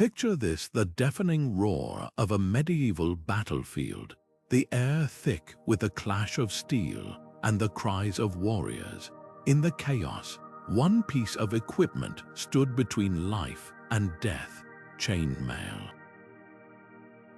Picture this, the deafening roar of a medieval battlefield, the air thick with the clash of steel and the cries of warriors. In the chaos, one piece of equipment stood between life and death: chainmail.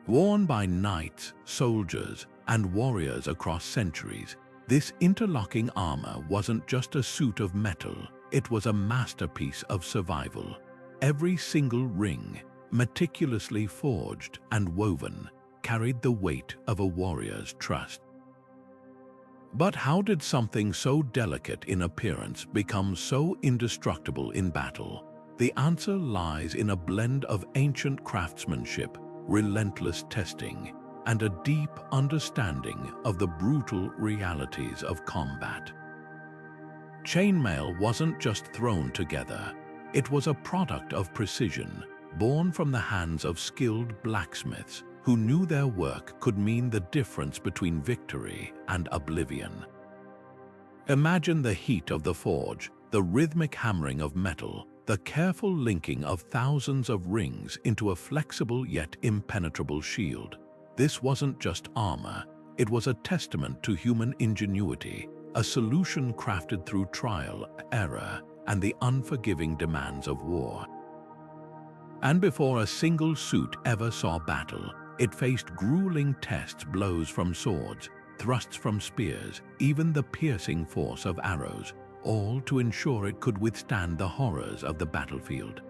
Worn by knights, soldiers, and warriors across centuries, this interlocking armor wasn't just a suit of metal, it was a masterpiece of survival. Every single ring, meticulously forged and woven, carried the weight of a warrior's trust. But how did something so delicate in appearance become so indestructible in battle? The answer lies in a blend of ancient craftsmanship, relentless testing, and a deep understanding of the brutal realities of combat. Chainmail wasn't just thrown together. It was a product of precision, born from the hands of skilled blacksmiths who knew their work could mean the difference between victory and oblivion. Imagine the heat of the forge, the rhythmic hammering of metal, the careful linking of thousands of rings into a flexible yet impenetrable shield. This wasn't just armor, it was a testament to human ingenuity, a solution crafted through trial, error, and the unforgiving demands of war. And before a single suit ever saw battle, it faced grueling tests: blows from swords, thrusts from spears, even the piercing force of arrows, all to ensure it could withstand the horrors of the battlefield.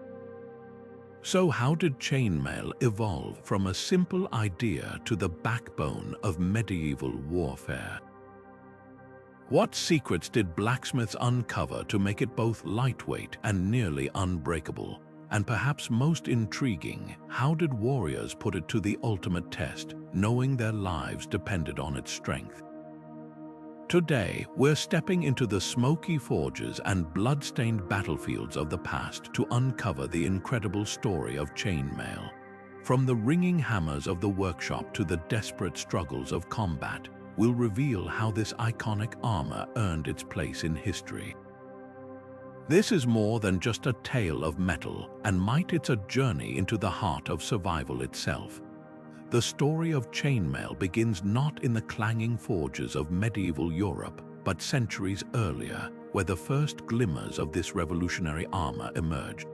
So how did chainmail evolve from a simple idea to the backbone of medieval warfare? What secrets did blacksmiths uncover to make it both lightweight and nearly unbreakable? And perhaps most intriguing, how did warriors put it to the ultimate test, knowing their lives depended on its strength? Today, we're stepping into the smoky forges and blood-stained battlefields of the past to uncover the incredible story of chainmail. From the ringing hammers of the workshop to the desperate struggles of combat, we'll reveal how this iconic armor earned its place in history. This is more than just a tale of metal and might, it's a journey into the heart of survival itself. The story of chainmail begins not in the clanging forges of medieval Europe, but centuries earlier, where the first glimmers of this revolutionary armor emerged.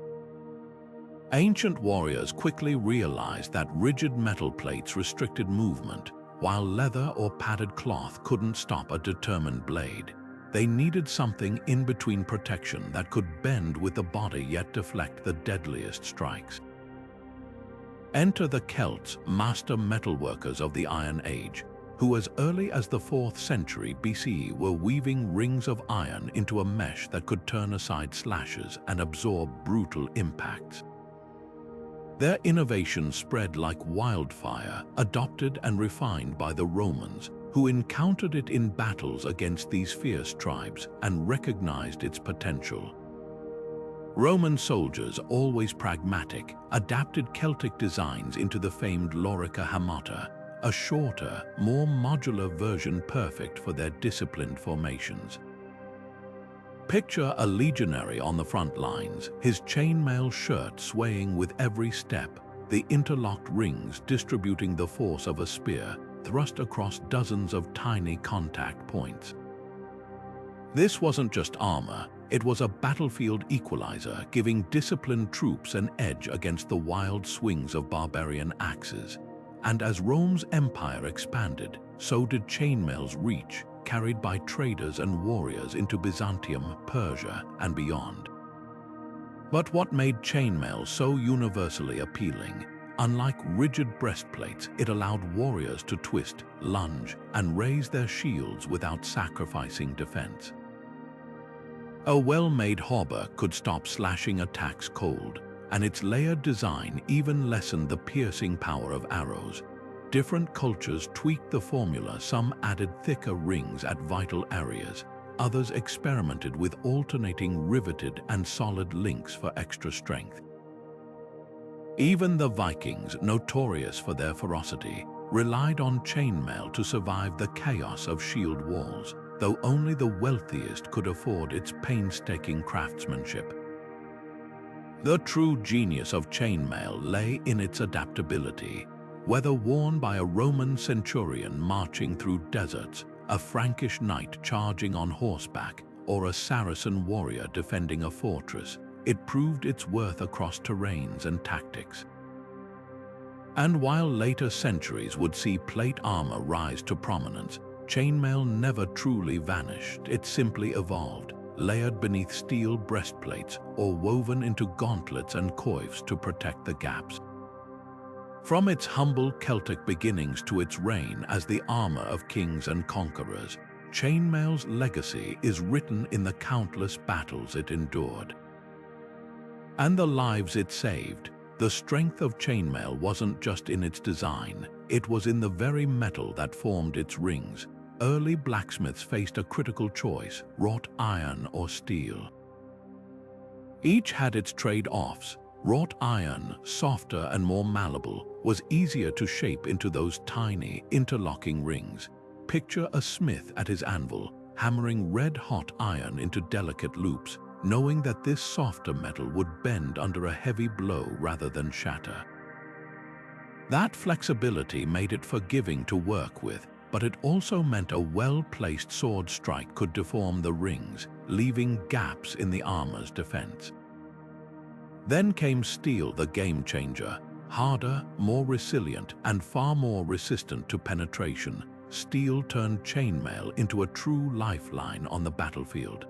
Ancient warriors quickly realized that rigid metal plates restricted movement, while leather or padded cloth couldn't stop a determined blade. They needed something in between: protection that could bend with the body yet deflect the deadliest strikes. Enter the Celts, master metalworkers of the Iron Age, who as early as the 4th century BCE were weaving rings of iron into a mesh that could turn aside slashes and absorb brutal impacts. Their innovation spread like wildfire, adopted and refined by the Romans, who encountered it in battles against these fierce tribes and recognized its potential. Roman soldiers, always pragmatic, adapted Celtic designs into the famed lorica hamata, a shorter, more modular version perfect for their disciplined formations. Picture a legionary on the front lines, his chainmail shirt swaying with every step, the interlocked rings distributing the force of a spear thrust across dozens of tiny contact points. This wasn't just armor, it was a battlefield equalizer, giving disciplined troops an edge against the wild swings of barbarian axes. And as Rome's empire expanded, so did chainmail's reach, carried by traders and warriors into Byzantium, Persia, and beyond. But what made chainmail so universally appealing? Unlike rigid breastplates, it allowed warriors to twist, lunge, and raise their shields without sacrificing defense. A well-made hauberk could stop slashing attacks cold, and its layered design even lessened the piercing power of arrows. Different cultures tweaked the formula. Some added thicker rings at vital areas. Others experimented with alternating riveted and solid links for extra strength. Even the Vikings, notorious for their ferocity, relied on chainmail to survive the chaos of shield walls, though only the wealthiest could afford its painstaking craftsmanship. The true genius of chainmail lay in its adaptability. Whether worn by a Roman centurion marching through deserts, a Frankish knight charging on horseback, or a Saracen warrior defending a fortress, it proved its worth across terrains and tactics. And while later centuries would see plate armor rise to prominence, chainmail never truly vanished. It simply evolved, layered beneath steel breastplates or woven into gauntlets and coifs to protect the gaps. From its humble Celtic beginnings to its reign as the armor of kings and conquerors, chainmail's legacy is written in the countless battles it endured and the lives it saved. The strength of chainmail wasn't just in its design, it was in the very metal that formed its rings. Early blacksmiths faced a critical choice: wrought iron or steel. Each had its trade-offs. Wrought iron, softer and more malleable, was easier to shape into those tiny, interlocking rings. Picture a smith at his anvil, hammering red-hot iron into delicate loops, knowing that this softer metal would bend under a heavy blow rather than shatter. That flexibility made it forgiving to work with, but it also meant a well-placed sword strike could deform the rings, leaving gaps in the armor's defense. Then came steel, the game-changer. Harder, more resilient, and far more resistant to penetration, steel turned chainmail into a true lifeline on the battlefield.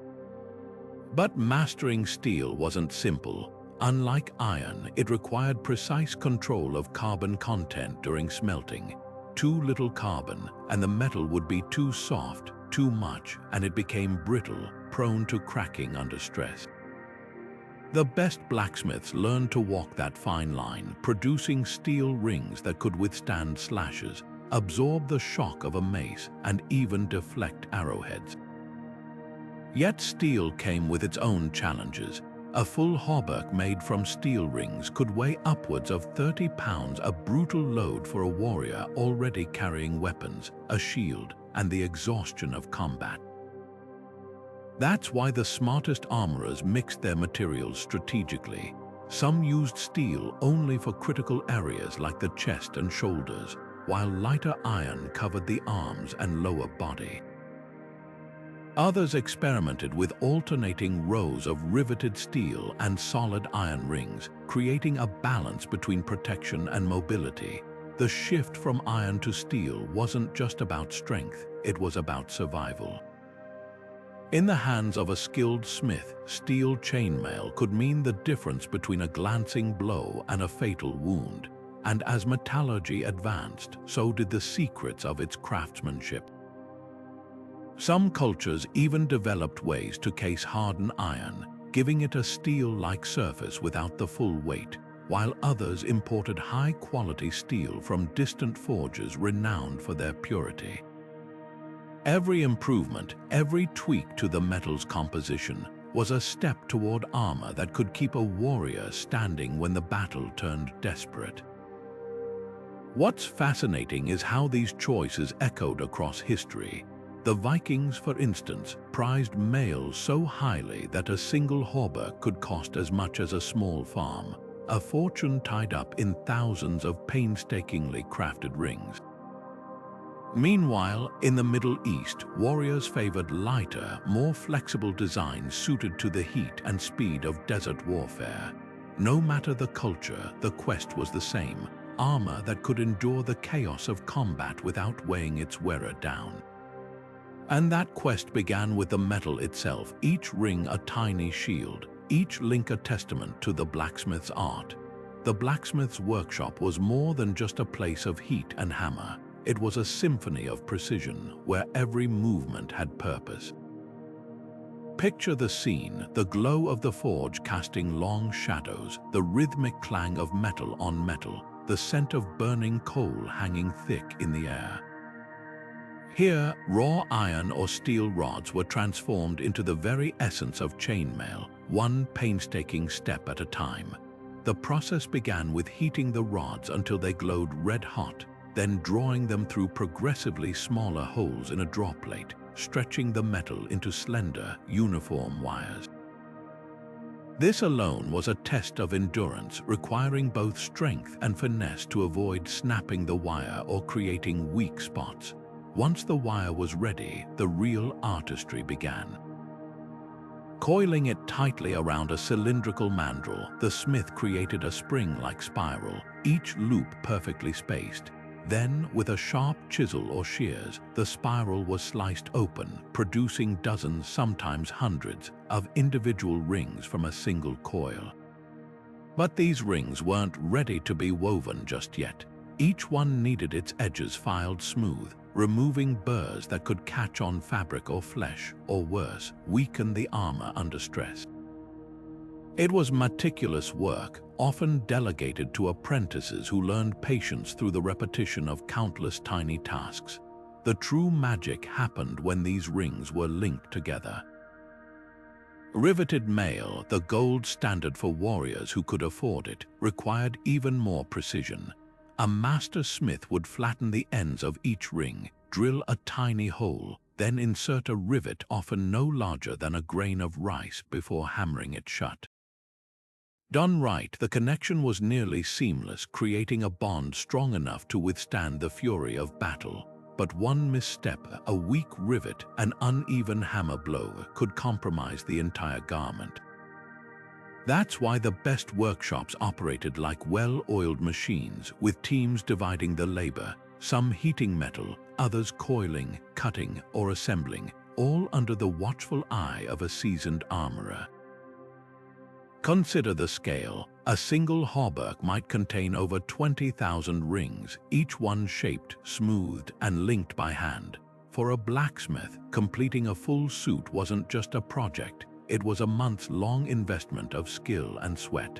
But mastering steel wasn't simple. Unlike iron, it required precise control of carbon content during smelting. Too little carbon, and the metal would be too soft; too much, and it became brittle, prone to cracking under stress. The best blacksmiths learned to walk that fine line, producing steel rings that could withstand slashes, absorb the shock of a mace, and even deflect arrowheads. Yet steel came with its own challenges. A full hauberk made from steel rings could weigh upwards of 30 pounds, a brutal load for a warrior already carrying weapons, a shield, and the exhaustion of combat. That's why the smartest armorers mixed their materials strategically. Some used steel only for critical areas like the chest and shoulders, while lighter iron covered the arms and lower body. Others experimented with alternating rows of riveted steel and solid iron rings, creating a balance between protection and mobility. The shift from iron to steel wasn't just about strength, it was about survival. In the hands of a skilled smith, steel chainmail could mean the difference between a glancing blow and a fatal wound. And as metallurgy advanced, so did the secrets of its craftsmanship. Some cultures even developed ways to case harden iron, giving it a steel-like surface without the full weight, while others imported high-quality steel from distant forges renowned for their purity. Every improvement, every tweak to the metal's composition, was a step toward armor that could keep a warrior standing when the battle turned desperate. What's fascinating is how these choices echoed across history. The Vikings, for instance, prized mail so highly that a single hauberk could cost as much as a small farm, a fortune tied up in thousands of painstakingly crafted rings. Meanwhile, in the Middle East, warriors favored lighter, more flexible designs suited to the heat and speed of desert warfare. No matter the culture, the quest was the same: armor that could endure the chaos of combat without weighing its wearer down. And that quest began with the metal itself, each ring a tiny shield, each link a testament to the blacksmith's art. The blacksmith's workshop was more than just a place of heat and hammer. It was a symphony of precision, where every movement had purpose. Picture the scene: the glow of the forge casting long shadows, the rhythmic clang of metal on metal, the scent of burning coal hanging thick in the air. Here, raw iron or steel rods were transformed into the very essence of chainmail, one painstaking step at a time. The process began with heating the rods until they glowed red-hot, then drawing them through progressively smaller holes in a draw plate, stretching the metal into slender, uniform wires. This alone was a test of endurance, requiring both strength and finesse to avoid snapping the wire or creating weak spots. Once the wire was ready, the real artistry began. Coiling it tightly around a cylindrical mandrel, the smith created a spring-like spiral, each loop perfectly spaced. Then, with a sharp chisel or shears, the spiral was sliced open, producing dozens, sometimes hundreds, of individual rings from a single coil. But these rings weren't ready to be woven just yet. Each one needed its edges filed smooth, removing burrs that could catch on fabric or flesh, or worse, weaken the armor under stress. It was meticulous work, often delegated to apprentices who learned patience through the repetition of countless tiny tasks. The true magic happened when these rings were linked together. Riveted mail, the gold standard for warriors who could afford it, required even more precision. A master smith would flatten the ends of each ring, drill a tiny hole, then insert a rivet often no larger than a grain of rice before hammering it shut. Done right, the connection was nearly seamless, creating a bond strong enough to withstand the fury of battle. But one misstep, a weak rivet, an uneven hammer blow, could compromise the entire garment. That's why the best workshops operated like well-oiled machines, with teams dividing the labor, some heating metal, others coiling, cutting, or assembling, all under the watchful eye of a seasoned armorer. Consider the scale. A single hauberk might contain over 20,000 rings, each one shaped, smoothed, and linked by hand. For a blacksmith, completing a full suit wasn't just a project, it was a months-long investment of skill and sweat.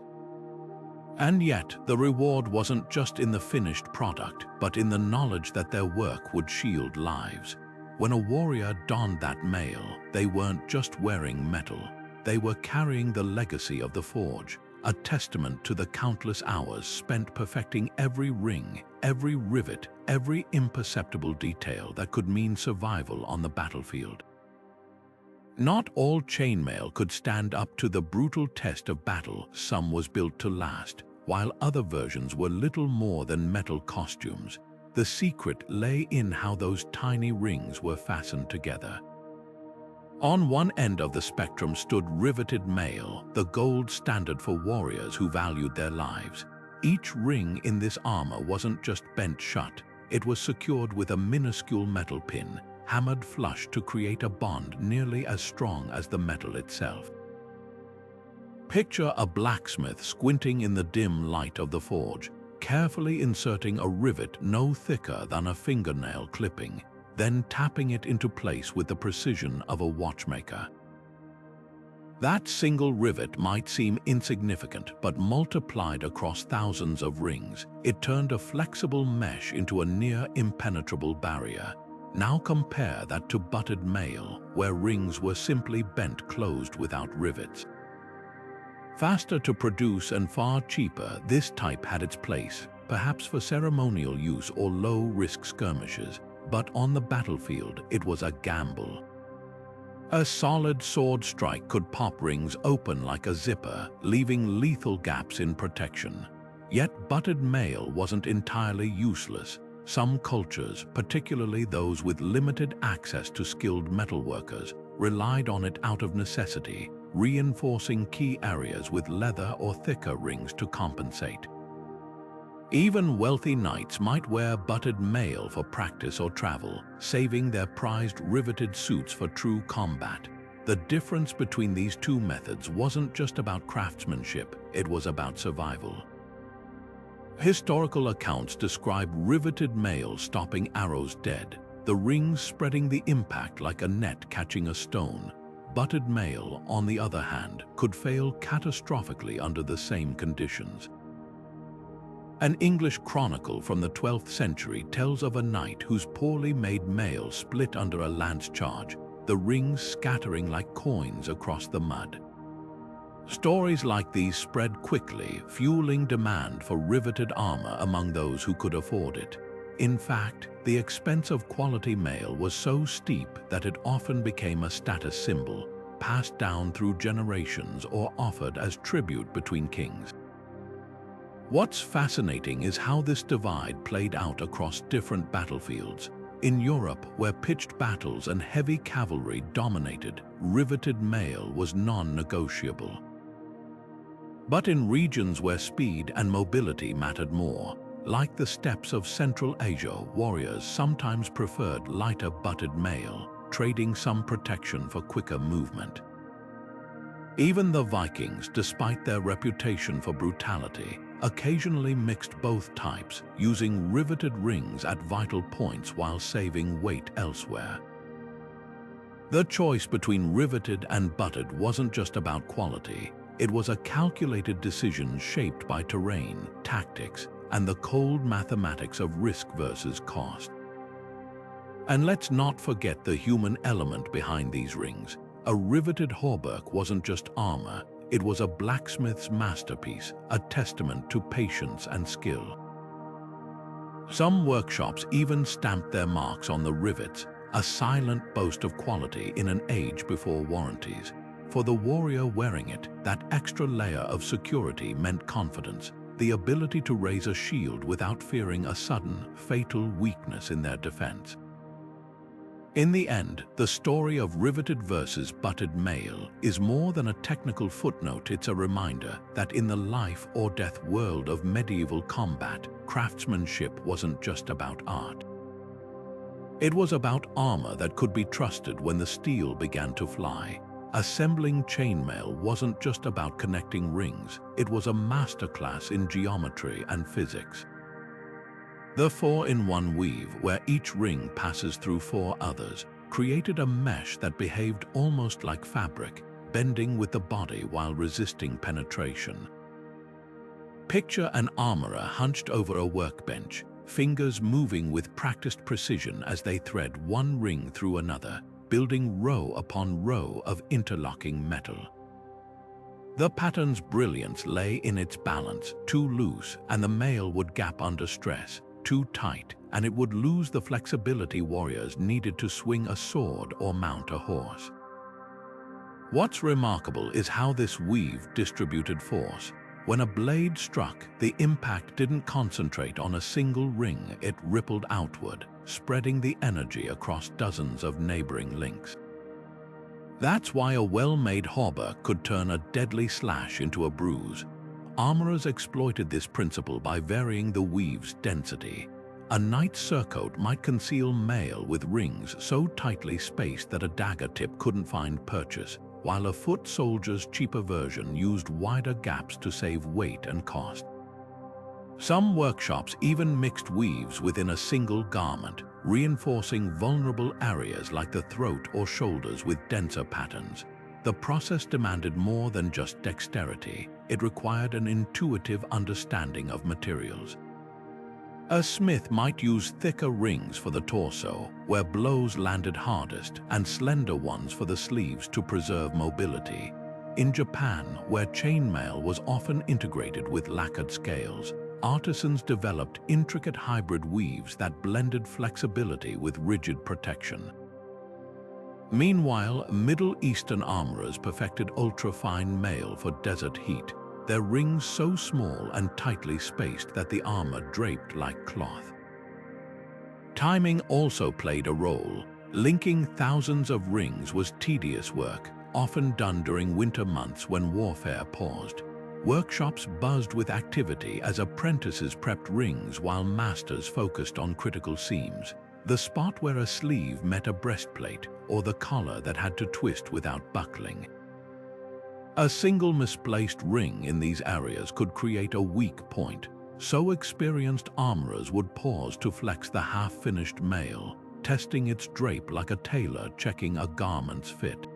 And yet, the reward wasn't just in the finished product, but in the knowledge that their work would shield lives. When a warrior donned that mail, they weren't just wearing metal. They were carrying the legacy of the forge, a testament to the countless hours spent perfecting every ring, every rivet, every imperceptible detail that could mean survival on the battlefield. Not all chainmail could stand up to the brutal test of battle. Some was built to last, while other versions were little more than metal costumes. The secret lay in how those tiny rings were fastened together. On one end of the spectrum stood riveted mail, the gold standard for warriors who valued their lives. Each ring in this armor wasn't just bent shut, it was secured with a minuscule metal pin, hammered flush to create a bond nearly as strong as the metal itself. Picture a blacksmith squinting in the dim light of the forge, carefully inserting a rivet no thicker than a fingernail clipping, then tapping it into place with the precision of a watchmaker. That single rivet might seem insignificant, but multiplied across thousands of rings, it turned a flexible mesh into a near impenetrable barrier. Now compare that to butted mail, where rings were simply bent closed without rivets. Faster to produce and far cheaper, this type had its place, perhaps for ceremonial use or low-risk skirmishes. But on the battlefield, it was a gamble. A solid sword strike could pop rings open like a zipper, leaving lethal gaps in protection. Yet butted mail wasn't entirely useless. Some cultures, particularly those with limited access to skilled metalworkers, relied on it out of necessity, reinforcing key areas with leather or thicker rings to compensate. Even wealthy knights might wear butted mail for practice or travel, saving their prized riveted suits for true combat. The difference between these two methods wasn't just about craftsmanship, it was about survival. Historical accounts describe riveted mail stopping arrows dead, the rings spreading the impact like a net catching a stone. Butted mail, on the other hand, could fail catastrophically under the same conditions. An English chronicle from the 12th century tells of a knight whose poorly made mail split under a lance charge, the rings scattering like coins across the mud. Stories like these spread quickly, fueling demand for riveted armor among those who could afford it. In fact, the expense of quality mail was so steep that it often became a status symbol. passed down through generations or offered as tribute between kings. What's fascinating is how this divide played out across different battlefields. In Europe, where pitched battles and heavy cavalry dominated, riveted mail was non-negotiable. But in regions where speed and mobility mattered more, like the steppes of Central Asia, warriors sometimes preferred lighter butted mail, trading some protection for quicker movement. Even the Vikings, despite their reputation for brutality, occasionally mixed both types, using riveted rings at vital points while saving weight elsewhere. The choice between riveted and butted wasn't just about quality. It was a calculated decision shaped by terrain, tactics, and the cold mathematics of risk versus cost. And let's not forget the human element behind these rings. A riveted hauberk wasn't just armor, it was a blacksmith's masterpiece, a testament to patience and skill. Some workshops even stamped their marks on the rivets, a silent boast of quality in an age before warranties. For the warrior wearing it, that extra layer of security meant confidence, the ability to raise a shield without fearing a sudden, fatal weakness in their defense. In the end, the story of riveted versus butted mail is more than a technical footnote. It's a reminder that in the life or death world of medieval combat, craftsmanship wasn't just about art. It was about armor that could be trusted when the steel began to fly. Assembling chainmail wasn't just about connecting rings, it was a masterclass in geometry and physics. The 4-in-1 weave, where each ring passes through 4 others, created a mesh that behaved almost like fabric, bending with the body while resisting penetration. Picture an armorer hunched over a workbench, fingers moving with practiced precision as they thread one ring through another, building row upon row of interlocking metal. The pattern's brilliance lay in its balance. Too loose, and the mail would gap under stress. Too tight, and it would lose the flexibility warriors needed to swing a sword or mount a horse. What's remarkable is how this weave distributed force. When a blade struck, the impact didn't concentrate on a single ring, it rippled outward, spreading the energy across dozens of neighboring links. That's why a well-made hauberk could turn a deadly slash into a bruise. Armorers exploited this principle by varying the weave's density. A knight's surcoat might conceal mail with rings so tightly spaced that a dagger tip couldn't find purchase, while a foot soldier's cheaper version used wider gaps to save weight and cost. Some workshops even mixed weaves within a single garment, reinforcing vulnerable areas like the throat or shoulders with denser patterns. The process demanded more than just dexterity. It required an intuitive understanding of materials. A smith might use thicker rings for the torso, where blows landed hardest, and slender ones for the sleeves to preserve mobility. In Japan, where chainmail was often integrated with lacquered scales, artisans developed intricate hybrid weaves that blended flexibility with rigid protection. Meanwhile, Middle Eastern armorers perfected ultra-fine mail for desert heat, their rings so small and tightly spaced that the armor draped like cloth. Timing also played a role. Linking thousands of rings was tedious work, often done during winter months when warfare paused. Workshops buzzed with activity as apprentices prepped rings while masters focused on critical seams. The spot where a sleeve met a breastplate, or the collar that had to twist without buckling. A single misplaced ring in these areas could create a weak point, so experienced armorers would pause to flex the half-finished mail, testing its drape like a tailor checking a garment's fit.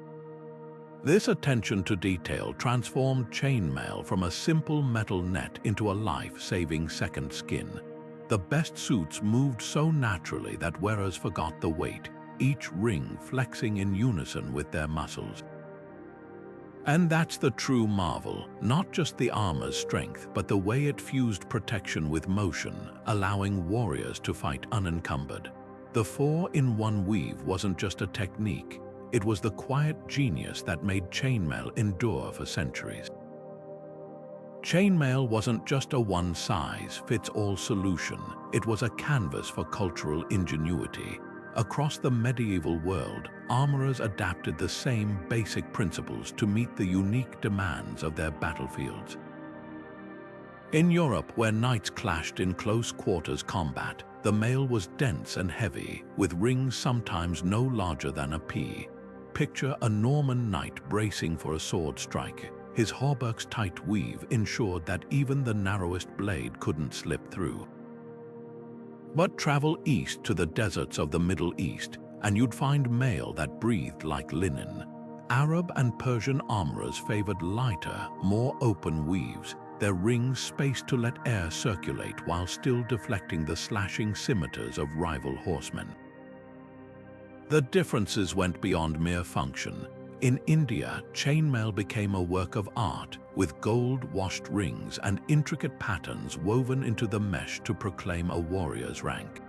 This attention to detail transformed chainmail from a simple metal net into a life-saving second skin. The best suits moved so naturally that wearers forgot the weight, each ring flexing in unison with their muscles. And that's the true marvel, not just the armor's strength, but the way it fused protection with motion, allowing warriors to fight unencumbered. The 4-in-1 weave wasn't just a technique, it was the quiet genius that made chainmail endure for centuries. Chainmail wasn't just a one-size-fits-all solution, it was a canvas for cultural ingenuity. Across the medieval world, armorers adapted the same basic principles to meet the unique demands of their battlefields. In Europe, where knights clashed in close-quarters combat, the mail was dense and heavy, with rings sometimes no larger than a pea. Picture a Norman knight bracing for a sword strike. His hauberk's tight weave ensured that even the narrowest blade couldn't slip through. But travel east to the deserts of the Middle East, and you'd find mail that breathed like linen. Arab and Persian armorers favored lighter, more open weaves, their rings spaced to let air circulate while still deflecting the slashing scimitars of rival horsemen. The differences went beyond mere function. In India, chainmail became a work of art, with gold-washed rings and intricate patterns woven into the mesh to proclaim a warrior's rank.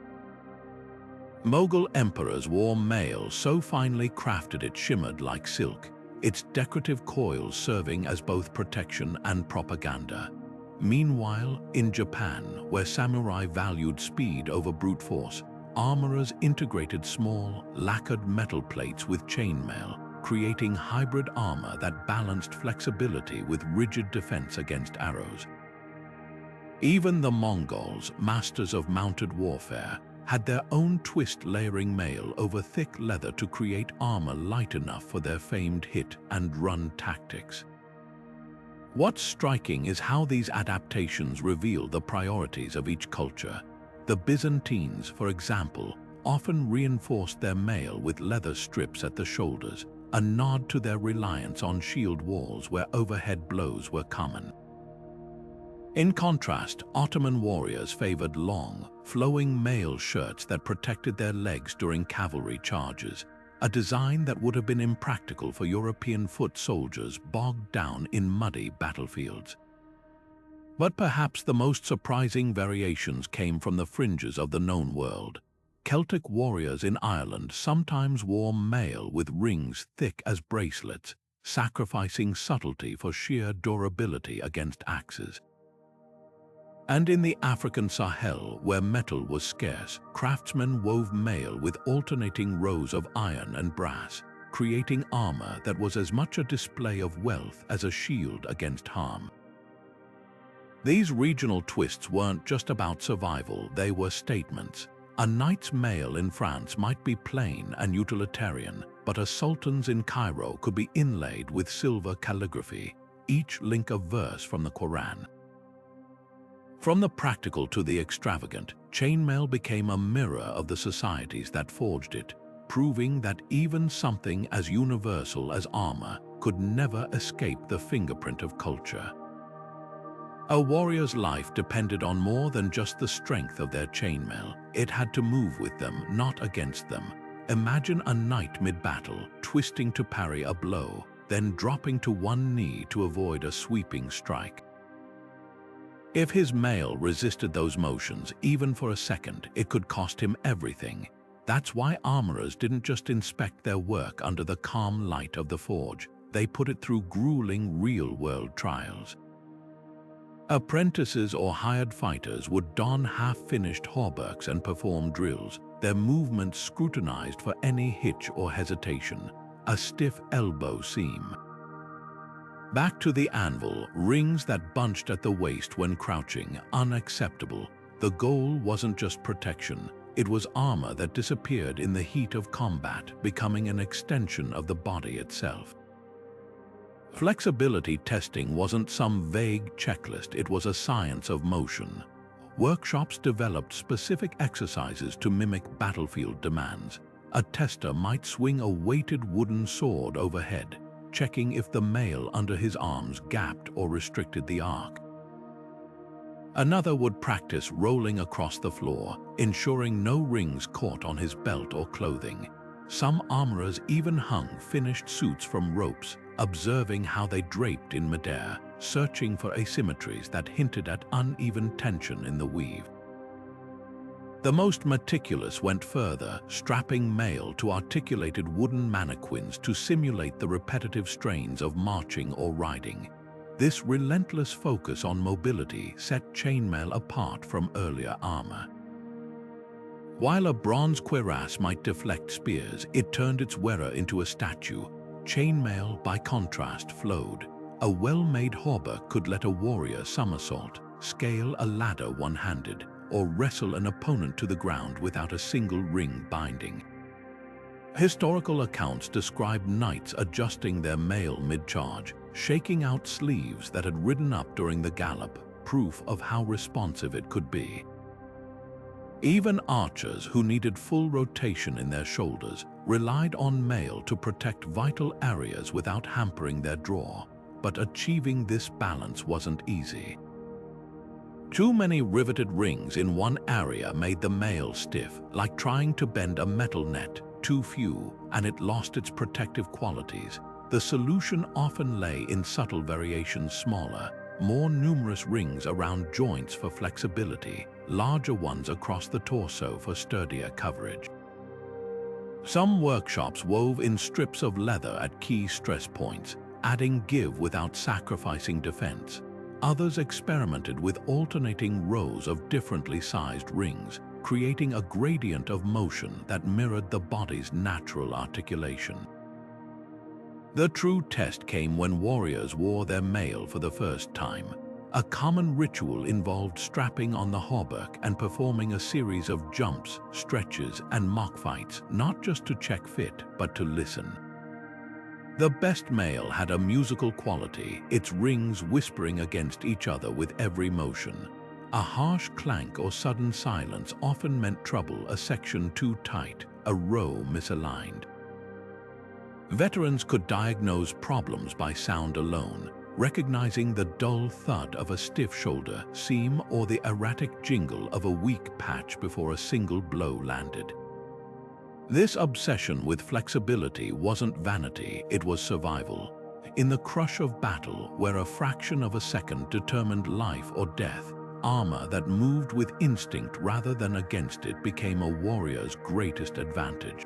Mughal emperors wore mail so finely crafted it shimmered like silk, its decorative coils serving as both protection and propaganda. Meanwhile, in Japan, where samurai valued speed over brute force, armorers integrated small, lacquered metal plates with chainmail, creating hybrid armor that balanced flexibility with rigid defense against arrows. Even the Mongols, masters of mounted warfare, had their own twist layering mail over thick leather to create armor light enough for their famed hit-and-run tactics. What's striking is how these adaptations reveal the priorities of each culture. The Byzantines, for example, often reinforced their mail with leather strips at the shoulders, a nod to their reliance on shield walls where overhead blows were common. In contrast, Ottoman warriors favored long, flowing mail shirts that protected their legs during cavalry charges, a design that would have been impractical for European foot soldiers bogged down in muddy battlefields. But perhaps the most surprising variations came from the fringes of the known world. Celtic warriors in Ireland sometimes wore mail with rings thick as bracelets, sacrificing subtlety for sheer durability against axes. And in the African Sahel, where metal was scarce, craftsmen wove mail with alternating rows of iron and brass, creating armor that was as much a display of wealth as a shield against harm. These regional twists weren't just about survival, they were statements. A knight's mail in France might be plain and utilitarian, but a sultan's in Cairo could be inlaid with silver calligraphy, each link a verse from the Quran. From the practical to the extravagant, chainmail became a mirror of the societies that forged it, proving that even something as universal as armor could never escape the fingerprint of culture. A warrior's life depended on more than just the strength of their chainmail. It had to move with them, not against them. Imagine a knight mid-battle, twisting to parry a blow, then dropping to one knee to avoid a sweeping strike. If his mail resisted those motions, even for a second, it could cost him everything. That's why armorers didn't just inspect their work under the calm light of the forge. They put it through grueling real-world trials. Apprentices or hired fighters would don half-finished hauberks and perform drills, their movements scrutinized for any hitch or hesitation, a stiff elbow seam. Back to the anvil, rings that bunched at the waist when crouching, unacceptable. The goal wasn't just protection, it was armor that disappeared in the heat of combat, becoming an extension of the body itself. Flexibility testing wasn't some vague checklist, it was a science of motion. Workshops developed specific exercises to mimic battlefield demands. A tester might swing a weighted wooden sword overhead, checking if the mail under his arms gapped or restricted the arc. Another would practice rolling across the floor, ensuring no rings caught on his belt or clothing. Some armorers even hung finished suits from ropes, observing how they draped in midair, searching for asymmetries that hinted at uneven tension in the weave. The most meticulous went further, strapping mail to articulated wooden mannequins to simulate the repetitive strains of marching or riding. This relentless focus on mobility set chainmail apart from earlier armor. While a bronze cuirass might deflect spears, it turned its wearer into a statue. Chainmail, by contrast, flowed. A well-made hauberk could let a warrior somersault, scale a ladder one-handed, or wrestle an opponent to the ground without a single ring binding. Historical accounts describe knights adjusting their mail mid-charge, shaking out sleeves that had ridden up during the gallop, proof of how responsive it could be. Even archers who needed full rotation in their shoulders relied on mail to protect vital areas without hampering their draw, but achieving this balance wasn't easy. Too many riveted rings in one area made the mail stiff, like trying to bend a metal net. Too few, and it lost its protective qualities. The solution often lay in subtle variations: smaller, more numerous rings around joints for flexibility, larger ones across the torso for sturdier coverage. Some workshops wove in strips of leather at key stress points, adding give without sacrificing defense. Others experimented with alternating rows of differently sized rings, creating a gradient of motion that mirrored the body's natural articulation. The true test came when warriors wore their mail for the first time. A common ritual involved strapping on the hauberk and performing a series of jumps, stretches, and mock fights, not just to check fit, but to listen. The best mail had a musical quality, its rings whispering against each other with every motion. A harsh clank or sudden silence often meant trouble, a section too tight, a row misaligned. Veterans could diagnose problems by sound alone, recognizing the dull thud of a stiff shoulder, seam, or the erratic jingle of a weak patch before a single blow landed. This obsession with flexibility wasn't vanity, it was survival. In the crush of battle, where a fraction of a second determined life or death, armor that moved with instinct rather than against it became a warrior's greatest advantage.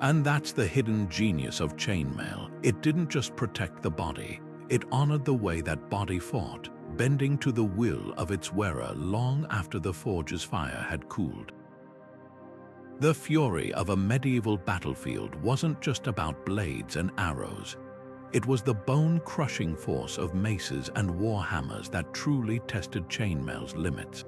And that's the hidden genius of chainmail. It didn't just protect the body, it honored the way that body fought, bending to the will of its wearer long after the forge's fire had cooled. The fury of a medieval battlefield wasn't just about blades and arrows. It was the bone-crushing force of maces and warhammers that truly tested chainmail's limits.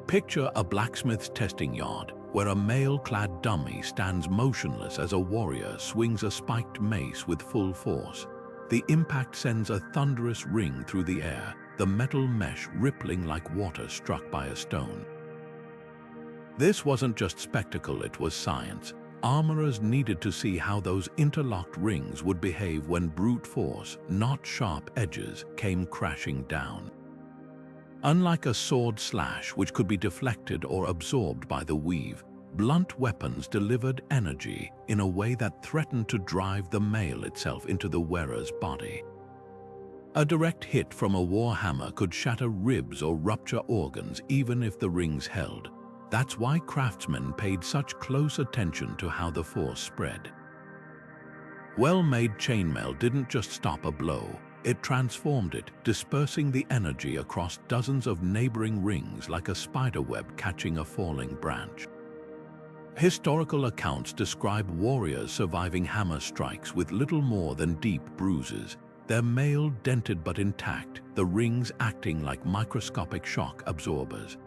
Picture a blacksmith's testing yard, where a mail-clad dummy stands motionless as a warrior swings a spiked mace with full force. The impact sends a thunderous ring through the air, the metal mesh rippling like water struck by a stone. This wasn't just spectacle, it was science. Armorers needed to see how those interlocked rings would behave when brute force, not sharp edges, came crashing down. Unlike a sword slash, which could be deflected or absorbed by the weave, blunt weapons delivered energy in a way that threatened to drive the mail itself into the wearer's body. A direct hit from a warhammer could shatter ribs or rupture organs even if the rings held. That's why craftsmen paid such close attention to how the force spread. Well-made chainmail didn't just stop a blow, it transformed it, dispersing the energy across dozens of neighboring rings like a spiderweb catching a falling branch. Historical accounts describe warriors surviving hammer strikes with little more than deep bruises, their mail dented but intact, the rings acting like microscopic shock absorbers.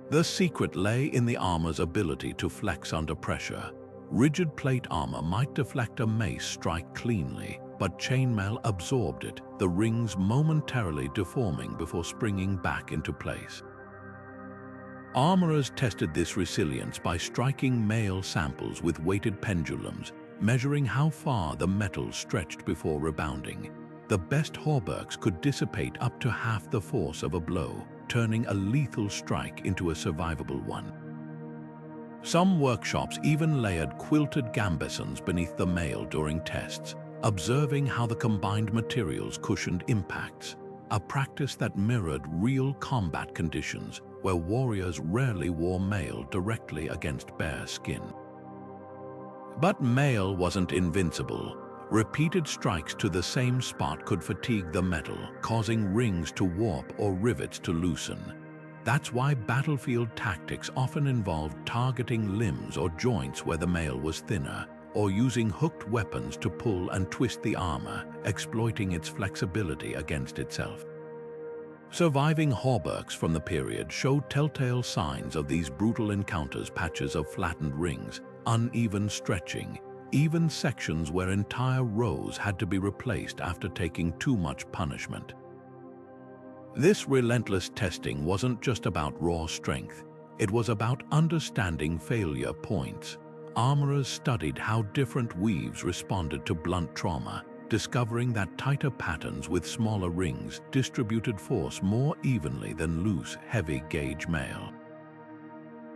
The secret lay in the armor's ability to flex under pressure. Rigid plate armor might deflect a mace strike cleanly, but chainmail absorbed it, the rings momentarily deforming before springing back into place. Armorers tested this resilience by striking mail samples with weighted pendulums, measuring how far the metal stretched before rebounding. The best hauberks could dissipate up to half the force of a blow, turning a lethal strike into a survivable one. Some workshops even layered quilted gambesons beneath the mail during tests, observing how the combined materials cushioned impacts. a practice that mirrored real combat conditions where warriors rarely wore mail directly against bare skin. But mail wasn't invincible. Repeated strikes to the same spot could fatigue the metal, causing rings to warp or rivets to loosen. That's why battlefield tactics often involved targeting limbs or joints where the mail was thinner, or using hooked weapons to pull and twist the armor, exploiting its flexibility against itself. Surviving hauberks from the period show telltale signs of these brutal encounters: patches of flattened rings, uneven stretching, even sections where entire rows had to be replaced after taking too much punishment. This relentless testing wasn't just about raw strength, it was about understanding failure points. Armorers studied how different weaves responded to blunt trauma, discovering that tighter patterns with smaller rings distributed force more evenly than loose, heavy-gauge mail.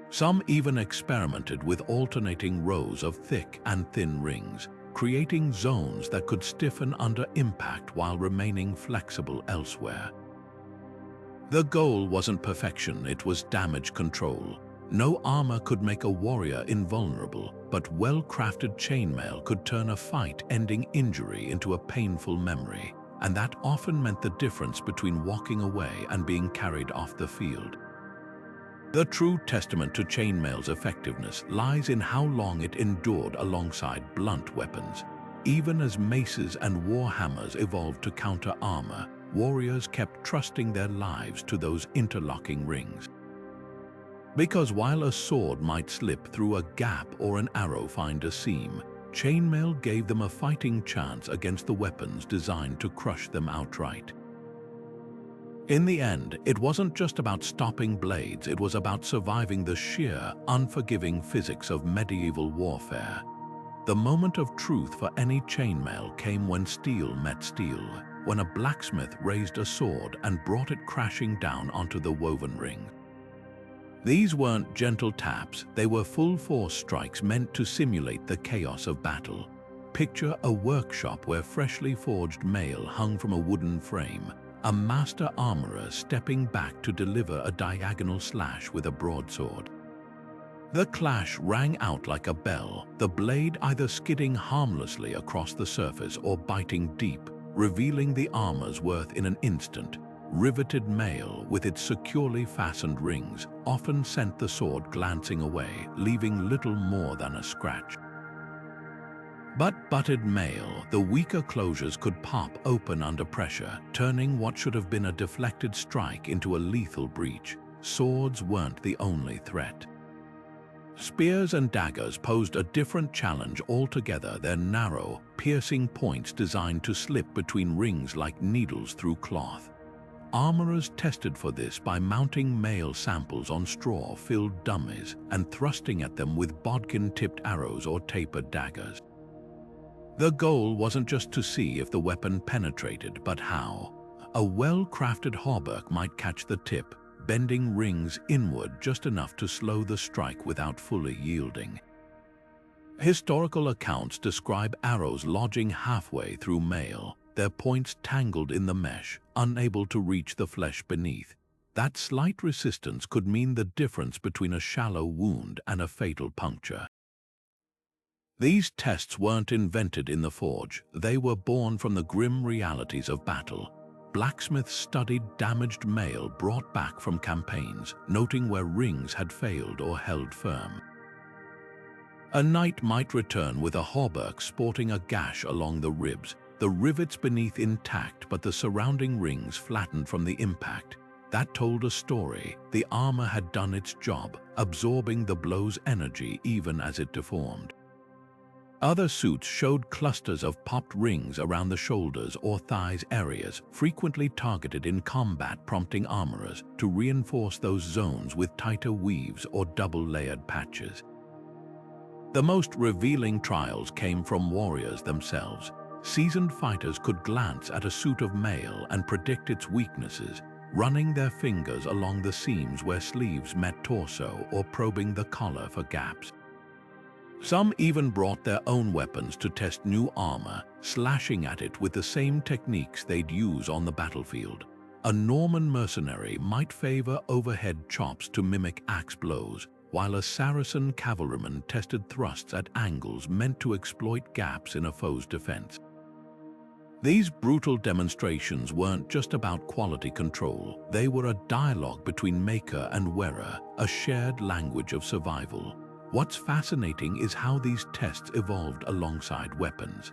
Some even experimented with alternating rows of thick and thin rings, creating zones that could stiffen under impact while remaining flexible elsewhere. The goal wasn't perfection, it was damage control. No armor could make a warrior invulnerable, but well-crafted chainmail could turn a fight-ending injury into a painful memory, and that often meant the difference between walking away and being carried off the field. The true testament to chainmail's effectiveness lies in how long it endured alongside blunt weapons. Even as maces and war hammers evolved to counter armor, warriors kept trusting their lives to those interlocking rings. Because while a sword might slip through a gap or an arrow find a seam, chainmail gave them a fighting chance against the weapons designed to crush them outright. In the end, it wasn't just about stopping blades, it was about surviving the sheer, unforgiving physics of medieval warfare. The moment of truth for any chainmail came when steel met steel, when a blacksmith raised a sword and brought it crashing down onto the woven ring. These weren't gentle taps, they were full-force strikes meant to simulate the chaos of battle. Picture a workshop where freshly forged mail hung from a wooden frame, a master armorer stepping back to deliver a diagonal slash with a broadsword. The clash rang out like a bell, the blade either skidding harmlessly across the surface or biting deep, revealing the armor's worth in an instant. Riveted mail, with its securely fastened rings, often sent the sword glancing away, leaving little more than a scratch. But butted mail, the weaker closures could pop open under pressure, turning what should have been a deflected strike into a lethal breach. Swords weren't the only threat. Spears and daggers posed a different challenge altogether, their narrow, piercing points designed to slip between rings like needles through cloth. Armorers tested for this by mounting mail samples on straw-filled dummies and thrusting at them with bodkin-tipped arrows or tapered daggers. The goal wasn't just to see if the weapon penetrated, but how. A well-crafted hauberk might catch the tip, bending rings inward just enough to slow the strike without fully yielding. Historical accounts describe arrows lodging halfway through mail, their points tangled in the mesh, unable to reach the flesh beneath. That slight resistance could mean the difference between a shallow wound and a fatal puncture. These tests weren't invented in the forge, they were born from the grim realities of battle. Blacksmiths studied damaged mail brought back from campaigns, noting where rings had failed or held firm. A knight might return with a hauberk sporting a gash along the ribs, the rivets beneath intact but the surrounding rings flattened from the impact. That told a story. The armor had done its job, absorbing the blow's energy even as it deformed. Other suits showed clusters of popped rings around the shoulders or thighs, areas frequently targeted in combat, prompting armorers to reinforce those zones with tighter weaves or double-layered patches. The most revealing trials came from warriors themselves. Seasoned fighters could glance at a suit of mail and predict its weaknesses, running their fingers along the seams where sleeves met torso or probing the collar for gaps. Some even brought their own weapons to test new armor, slashing at it with the same techniques they'd use on the battlefield. A Norman mercenary might favor overhead chops to mimic axe blows, while a Saracen cavalryman tested thrusts at angles meant to exploit gaps in a foe's defense. These brutal demonstrations weren't just about quality control, they were a dialogue between maker and wearer, a shared language of survival. What's fascinating is how these tests evolved alongside weapons.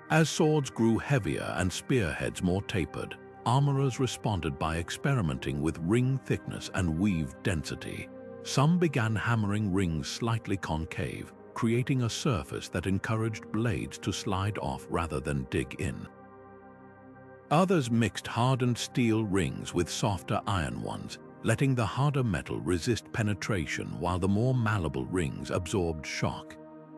As swords grew heavier and spearheads more tapered, armorers responded by experimenting with ring thickness and weave density. Some began hammering rings slightly concave, creating a surface that encouraged blades to slide off rather than dig in. Others mixed hardened steel rings with softer iron ones, letting the harder metal resist penetration while the more malleable rings absorbed shock.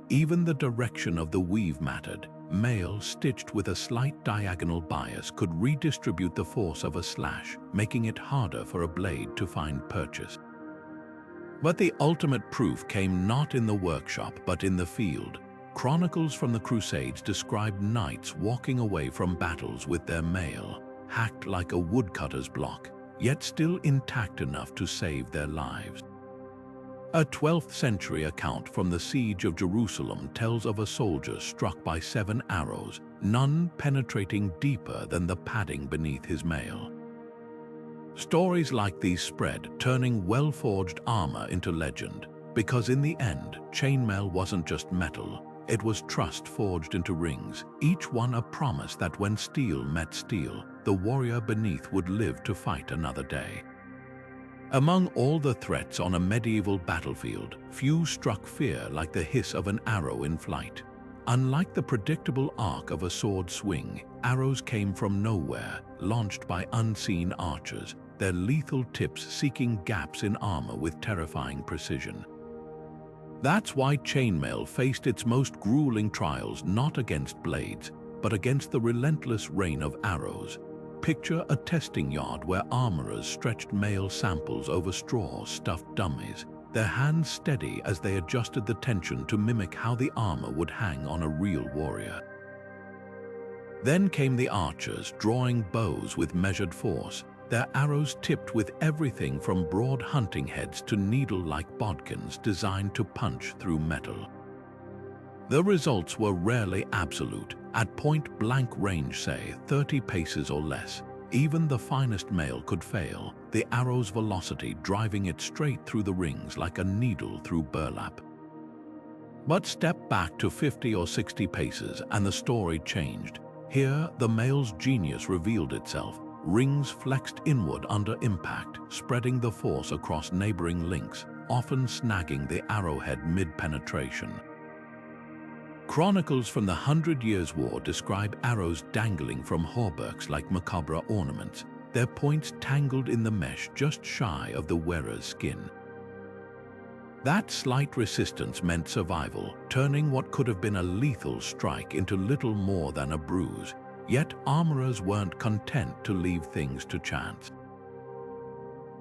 Even the direction of the weave mattered. Mail stitched with a slight diagonal bias could redistribute the force of a slash, making it harder for a blade to find purchase. But the ultimate proof came not in the workshop but in the field. Chronicles from the Crusades described knights walking away from battles with their mail, hacked like a woodcutter's block, yet still intact enough to save their lives. A 12th century account from the siege of Jerusalem tells of a soldier struck by 7 arrows, none penetrating deeper than the padding beneath his mail. Stories like these spread, turning well-forged armor into legend, because in the end, chainmail wasn't just metal, it was trust forged into rings, each one a promise that when steel met steel, the warrior beneath would live to fight another day. Among all the threats on a medieval battlefield, few struck fear like the hiss of an arrow in flight. Unlike the predictable arc of a sword swing, arrows came from nowhere, launched by unseen archers, their lethal tips seeking gaps in armor with terrifying precision. That's why chainmail faced its most grueling trials not against blades, but against the relentless rain of arrows. Picture a testing yard where armorers stretched mail samples over straw-stuffed dummies, their hands steady as they adjusted the tension to mimic how the armor would hang on a real warrior. Then came the archers, drawing bows with measured force, their arrows tipped with everything from broad hunting heads to needle-like bodkins designed to punch through metal. The results were rarely absolute. At point-blank range, say 30 paces or less, even the finest mail could fail, the arrow's velocity driving it straight through the rings like a needle through burlap. But step back to 50 or 60 paces and the story changed. Here, the mail's genius revealed itself. Rings flexed inward under impact, spreading the force across neighboring links, often snagging the arrowhead mid-penetration. Chronicles from the 100 Years' War describe arrows dangling from hauberks like macabre ornaments, their points tangled in the mesh just shy of the wearer's skin. That slight resistance meant survival, turning what could have been a lethal strike into little more than a bruise. Yet armorers weren't content to leave things to chance.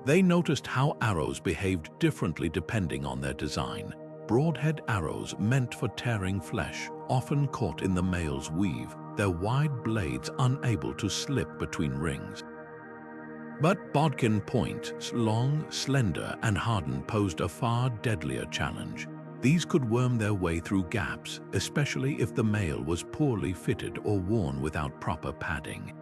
They noticed how arrows behaved differently depending on their design. Broadhead arrows meant for tearing flesh, often caught in the mail's weave, their wide blades unable to slip between rings. But bodkin points, long, slender, and hardened, posed a far deadlier challenge. These could worm their way through gaps, especially if the mail was poorly fitted or worn without proper padding.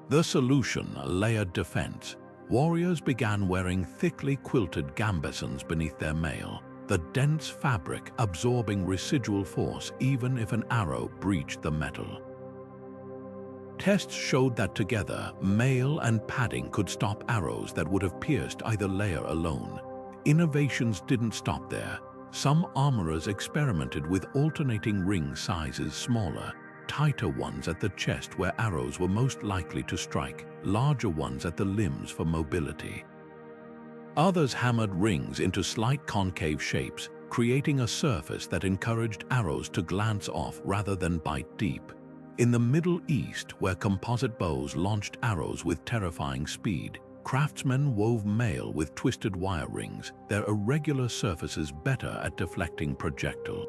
The solution: a layered defense. Warriors began wearing thickly quilted gambesons beneath their mail, the dense fabric absorbing residual force even if an arrow breached the metal. Tests showed that together, mail and padding could stop arrows that would have pierced either layer alone. Innovations didn't stop there. Some armorers experimented with alternating ring sizes, smaller, tighter ones at the chest where arrows were most likely to strike, larger ones at the limbs for mobility. Others hammered rings into slight concave shapes, creating a surface that encouraged arrows to glance off rather than bite deep. In the Middle East, where composite bows launched arrows with terrifying speed, craftsmen wove mail with twisted wire rings, their irregular surfaces better at deflecting projectile.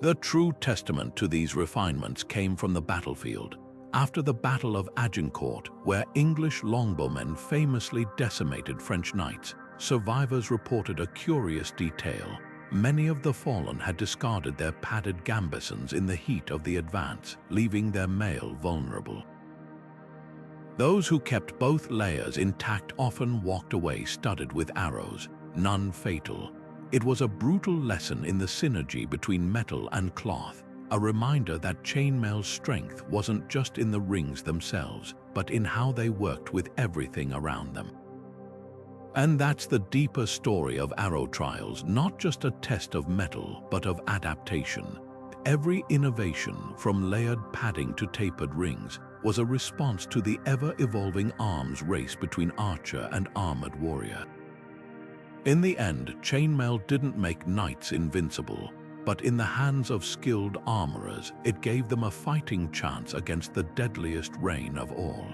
The true testament to these refinements came from the battlefield. After the Battle of Agincourt, where English longbowmen famously decimated French knights, survivors reported a curious detail. Many of the fallen had discarded their padded gambesons in the heat of the advance, leaving their mail vulnerable. Those who kept both layers intact often walked away studded with arrows, none fatal. It was a brutal lesson in the synergy between metal and cloth, a reminder that chainmail's strength wasn't just in the rings themselves, but in how they worked with everything around them. And that's the deeper story of arrow trials, not just a test of metal, but of adaptation. Every innovation, from layered padding to tapered rings, was a response to the ever-evolving arms race between archer and armored warrior. In the end, chainmail didn't make knights invincible, but in the hands of skilled armorers, it gave them a fighting chance against the deadliest reign of all.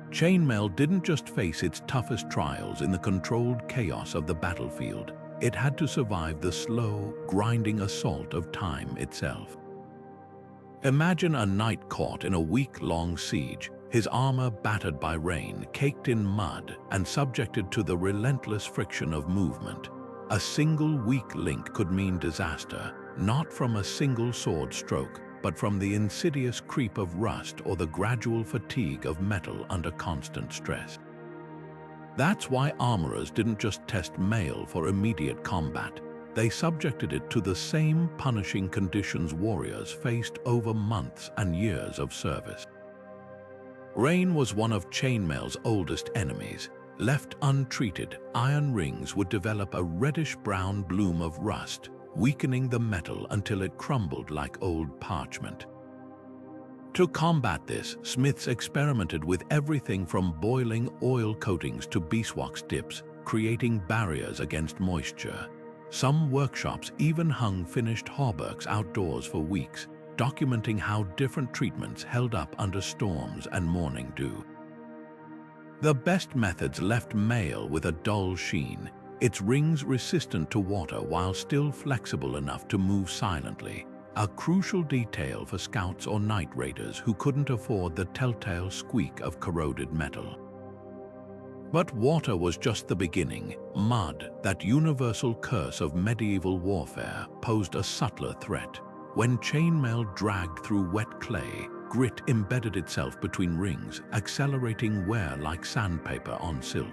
Chainmail didn't just face its toughest trials in the controlled chaos of the battlefield, it had to survive the slow, grinding assault of time itself. Imagine a knight caught in a week-long siege, his armor battered by rain, caked in mud, and subjected to the relentless friction of movement. A single weak link could mean disaster, not from a single sword stroke, but from the insidious creep of rust or the gradual fatigue of metal under constant stress. That's why armorers didn't just test mail for immediate combat. They subjected it to the same punishing conditions warriors faced over months and years of service. Rain was one of chainmail's oldest enemies. Left untreated, iron rings would develop a reddish-brown bloom of rust, weakening the metal until it crumbled like old parchment. To combat this, smiths experimented with everything from boiling oil coatings to beeswax dips, creating barriers against moisture. Some workshops even hung finished hauberks outdoors for weeks, documenting how different treatments held up under storms and morning dew. The best methods left mail with a dull sheen, its rings resistant to water while still flexible enough to move silently, a crucial detail for scouts or night raiders who couldn't afford the telltale squeak of corroded metal. But water was just the beginning. Mud, that universal curse of medieval warfare, posed a subtler threat. When chainmail dragged through wet clay, grit embedded itself between rings, accelerating wear like sandpaper on silk.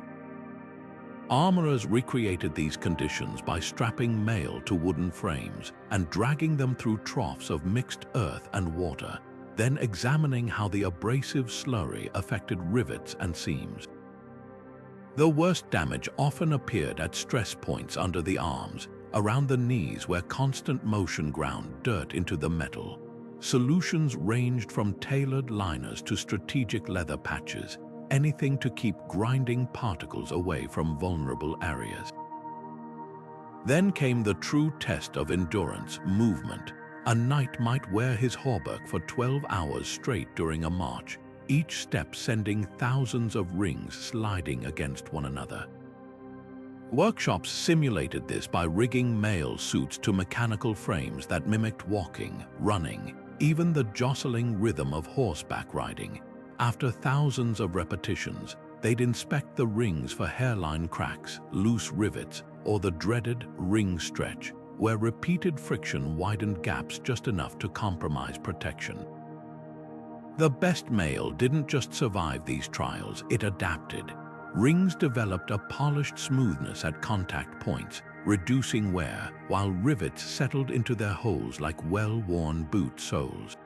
Armorers recreated these conditions by strapping mail to wooden frames and dragging them through troughs of mixed earth and water, then examining how the abrasive slurry affected rivets and seams. The worst damage often appeared at stress points under the arms, around the knees where constant motion ground dirt into the metal. Solutions ranged from tailored liners to strategic leather patches, anything to keep grinding particles away from vulnerable areas. Then came the true test of endurance, movement. A knight might wear his hauberk for 12 hours straight during a march, each step sending thousands of rings sliding against one another. Workshops simulated this by rigging mail suits to mechanical frames that mimicked walking, running, even the jostling rhythm of horseback riding. After thousands of repetitions, they'd inspect the rings for hairline cracks, loose rivets, or the dreaded ring stretch, where repeated friction widened gaps just enough to compromise protection. The best mail didn't just survive these trials, it adapted. Rings developed a polished smoothness at contact points, reducing wear, while rivets settled into their holes like well-worn boot soles.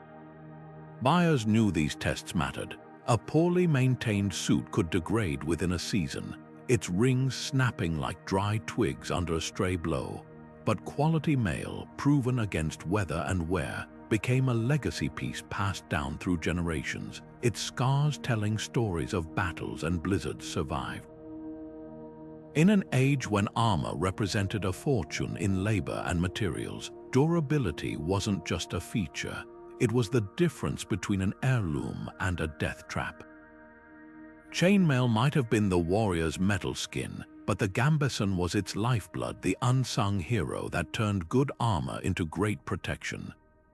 Buyers knew these tests mattered. A poorly maintained suit could degrade within a season, its rings snapping like dry twigs under a stray blow. But quality mail, proven against weather and wear, became a legacy piece passed down through generations, its scars telling stories of battles and blizzards survived. In an age when armor represented a fortune in labor and materials, durability wasn't just a feature, it was the difference between an heirloom and a death trap. Chainmail might have been the warrior's metal skin, but the Gambison was its lifeblood, the unsung hero that turned good armor into great protection.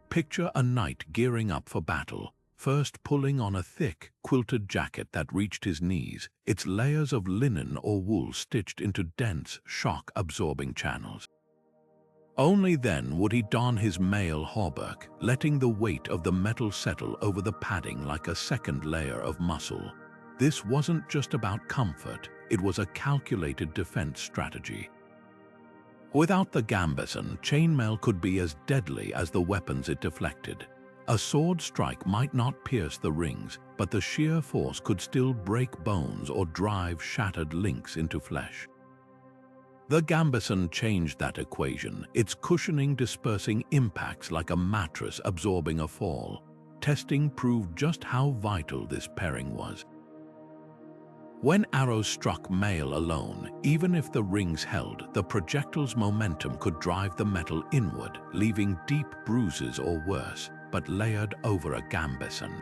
Picture a knight gearing up for battle, first pulling on a thick, quilted jacket that reached his knees, its layers of linen or wool stitched into dense, shock-absorbing channels. Only then would he don his mail hauberk, letting the weight of the metal settle over the padding like a second layer of muscle. This wasn't just about comfort, it was a calculated defense strategy. Without the gambeson, chainmail could be as deadly as the weapons it deflected. A sword strike might not pierce the rings, but the sheer force could still break bones or drive shattered links into flesh. The gambeson changed that equation, its cushioning dispersing impacts like a mattress absorbing a fall. Testing proved just how vital this pairing was. When arrows struck mail alone, even if the rings held, the projectile's momentum could drive the metal inward, leaving deep bruises or worse, but layered over a gambeson.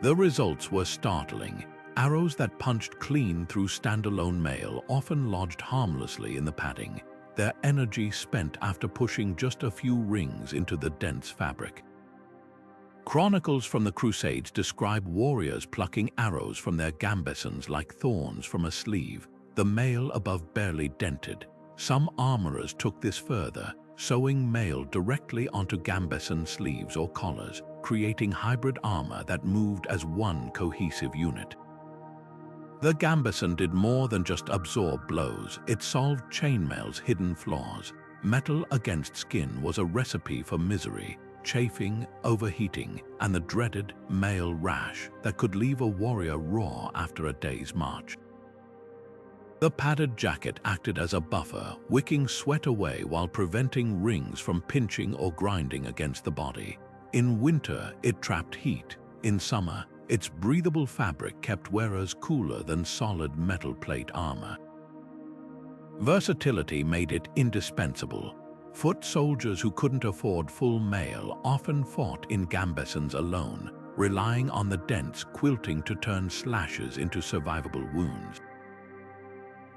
The results were startling. Arrows that punched clean through standalone mail often lodged harmlessly in the padding, their energy spent after pushing just a few rings into the dense fabric. Chronicles from the Crusades describe warriors plucking arrows from their gambesons like thorns from a sleeve, the mail above barely dented. Some armorers took this further, sewing mail directly onto gambeson sleeves or collars, creating hybrid armor that moved as one cohesive unit. The gambeson did more than just absorb blows, it solved chainmail's hidden flaws. Metal against skin was a recipe for misery, chafing, overheating, and the dreaded mail rash that could leave a warrior raw after a day's march. The padded jacket acted as a buffer, wicking sweat away while preventing rings from pinching or grinding against the body. In winter, it trapped heat. In summer, its breathable fabric kept wearers cooler than solid metal plate armor. Versatility made it indispensable. Foot soldiers who couldn't afford full mail often fought in gambesons alone, relying on the dense quilting to turn slashes into survivable wounds.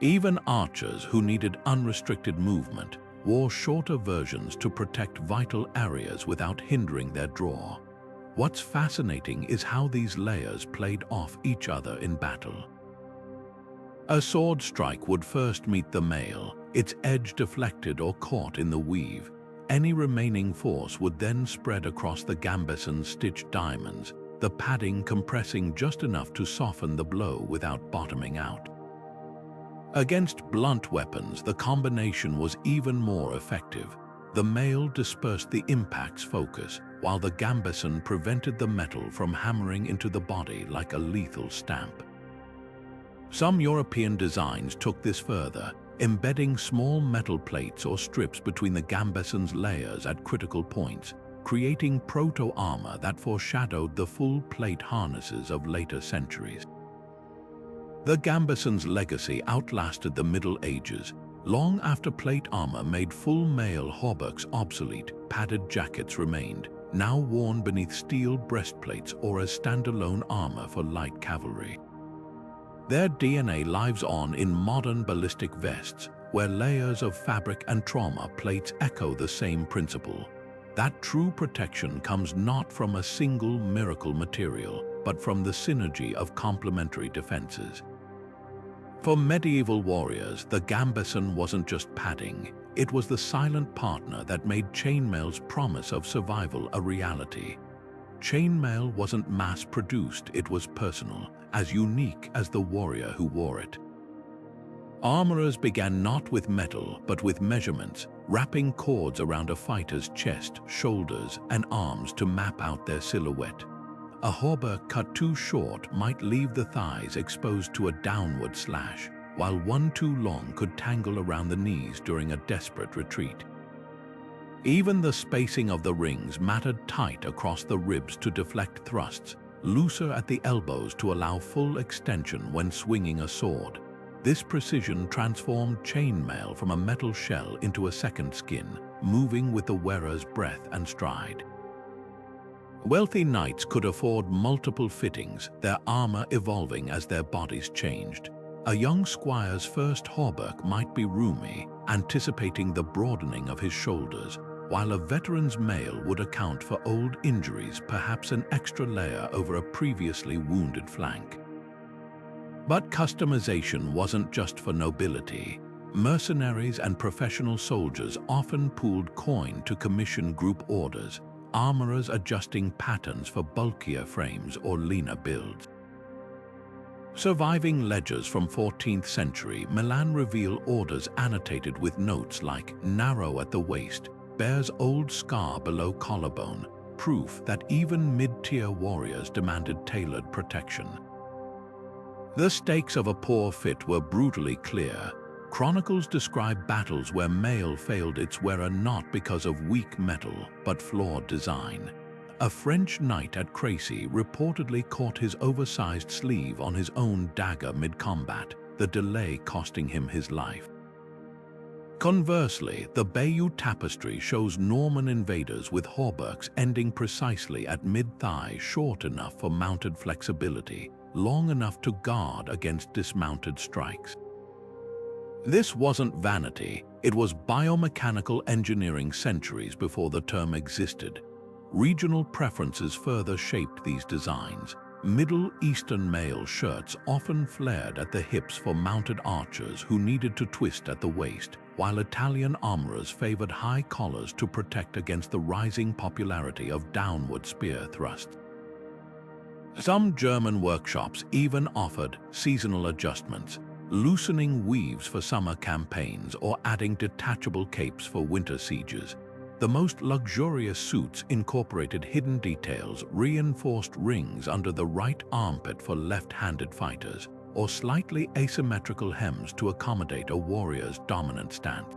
Even archers who needed unrestricted movement wore shorter versions to protect vital areas without hindering their draw. What's fascinating is how these layers played off each other in battle. A sword strike would first meet the mail, its edge deflected or caught in the weave. Any remaining force would then spread across the gambeson's stitched diamonds, the padding compressing just enough to soften the blow without bottoming out. Against blunt weapons, the combination was even more effective. The mail dispersed the impact's focus, while the gambeson prevented the metal from hammering into the body like a lethal stamp. Some European designs took this further, embedding small metal plates or strips between the gambeson's layers at critical points, creating proto-armor that foreshadowed the full plate harnesses of later centuries. The gambeson's legacy outlasted the Middle Ages. Long after plate armor made full mail hauberks obsolete, padded jackets remained, now worn beneath steel breastplates or as standalone armor for light cavalry. Their DNA lives on in modern ballistic vests, where layers of fabric and trauma plates echo the same principle. That true protection comes not from a single miracle material, but from the synergy of complementary defenses. For medieval warriors, the gambeson wasn't just padding, it was the silent partner that made chainmail's promise of survival a reality. Chainmail wasn't mass-produced, it was personal, as unique as the warrior who wore it. Armorers began not with metal, but with measurements, wrapping cords around a fighter's chest, shoulders, and arms to map out their silhouette. A hauberk cut too short might leave the thighs exposed to a downward slash, while one too long could tangle around the knees during a desperate retreat. Even the spacing of the rings mattered, tight across the ribs to deflect thrusts, looser at the elbows to allow full extension when swinging a sword. This precision transformed chainmail from a metal shell into a second skin, moving with the wearer's breath and stride. Wealthy knights could afford multiple fittings, their armor evolving as their bodies changed. A young squire's first hauberk might be roomy, anticipating the broadening of his shoulders, while a veteran's mail would account for old injuries, perhaps an extra layer over a previously wounded flank. But customization wasn't just for nobility. Mercenaries and professional soldiers often pooled coin to commission group orders, armorers adjusting patterns for bulkier frames or leaner builds. Surviving ledgers from 14th century Milan reveal orders annotated with notes like narrow at the waist, bears old scar below collarbone, proof that even mid-tier warriors demanded tailored protection. The stakes of a poor fit were brutally clear. Chronicles describe battles where mail failed its wearer not because of weak metal, but flawed design. A French knight at Crécy reportedly caught his oversized sleeve on his own dagger mid-combat, the delay costing him his life. Conversely, the Bayeux tapestry shows Norman invaders with hauberks ending precisely at mid-thigh, short enough for mounted flexibility, long enough to guard against dismounted strikes. This wasn't vanity, it was biomechanical engineering centuries before the term existed. Regional preferences further shaped these designs. Middle Eastern male shirts often flared at the hips for mounted archers who needed to twist at the waist, while Italian armorers favored high collars to protect against the rising popularity of downward spear thrusts. Some German workshops even offered seasonal adjustments, loosening weaves for summer campaigns or adding detachable capes for winter sieges. The most luxurious suits incorporated hidden details, reinforced rings under the right armpit for left-handed fighters, or slightly asymmetrical hems to accommodate a warrior's dominant stance.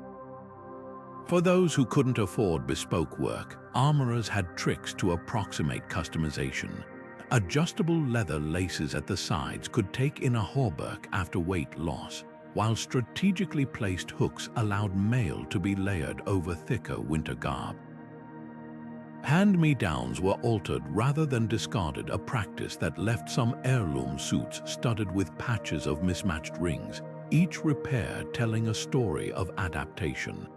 For those who couldn't afford bespoke work, armorers had tricks to approximate customization. Adjustable leather laces at the sides could take in a hauberk after weight loss, while strategically placed hooks allowed mail to be layered over thicker winter garb. Hand-me-downs were altered rather than discarded, a practice that left some heirloom suits studded with patches of mismatched rings, each repair telling a story of adaptation.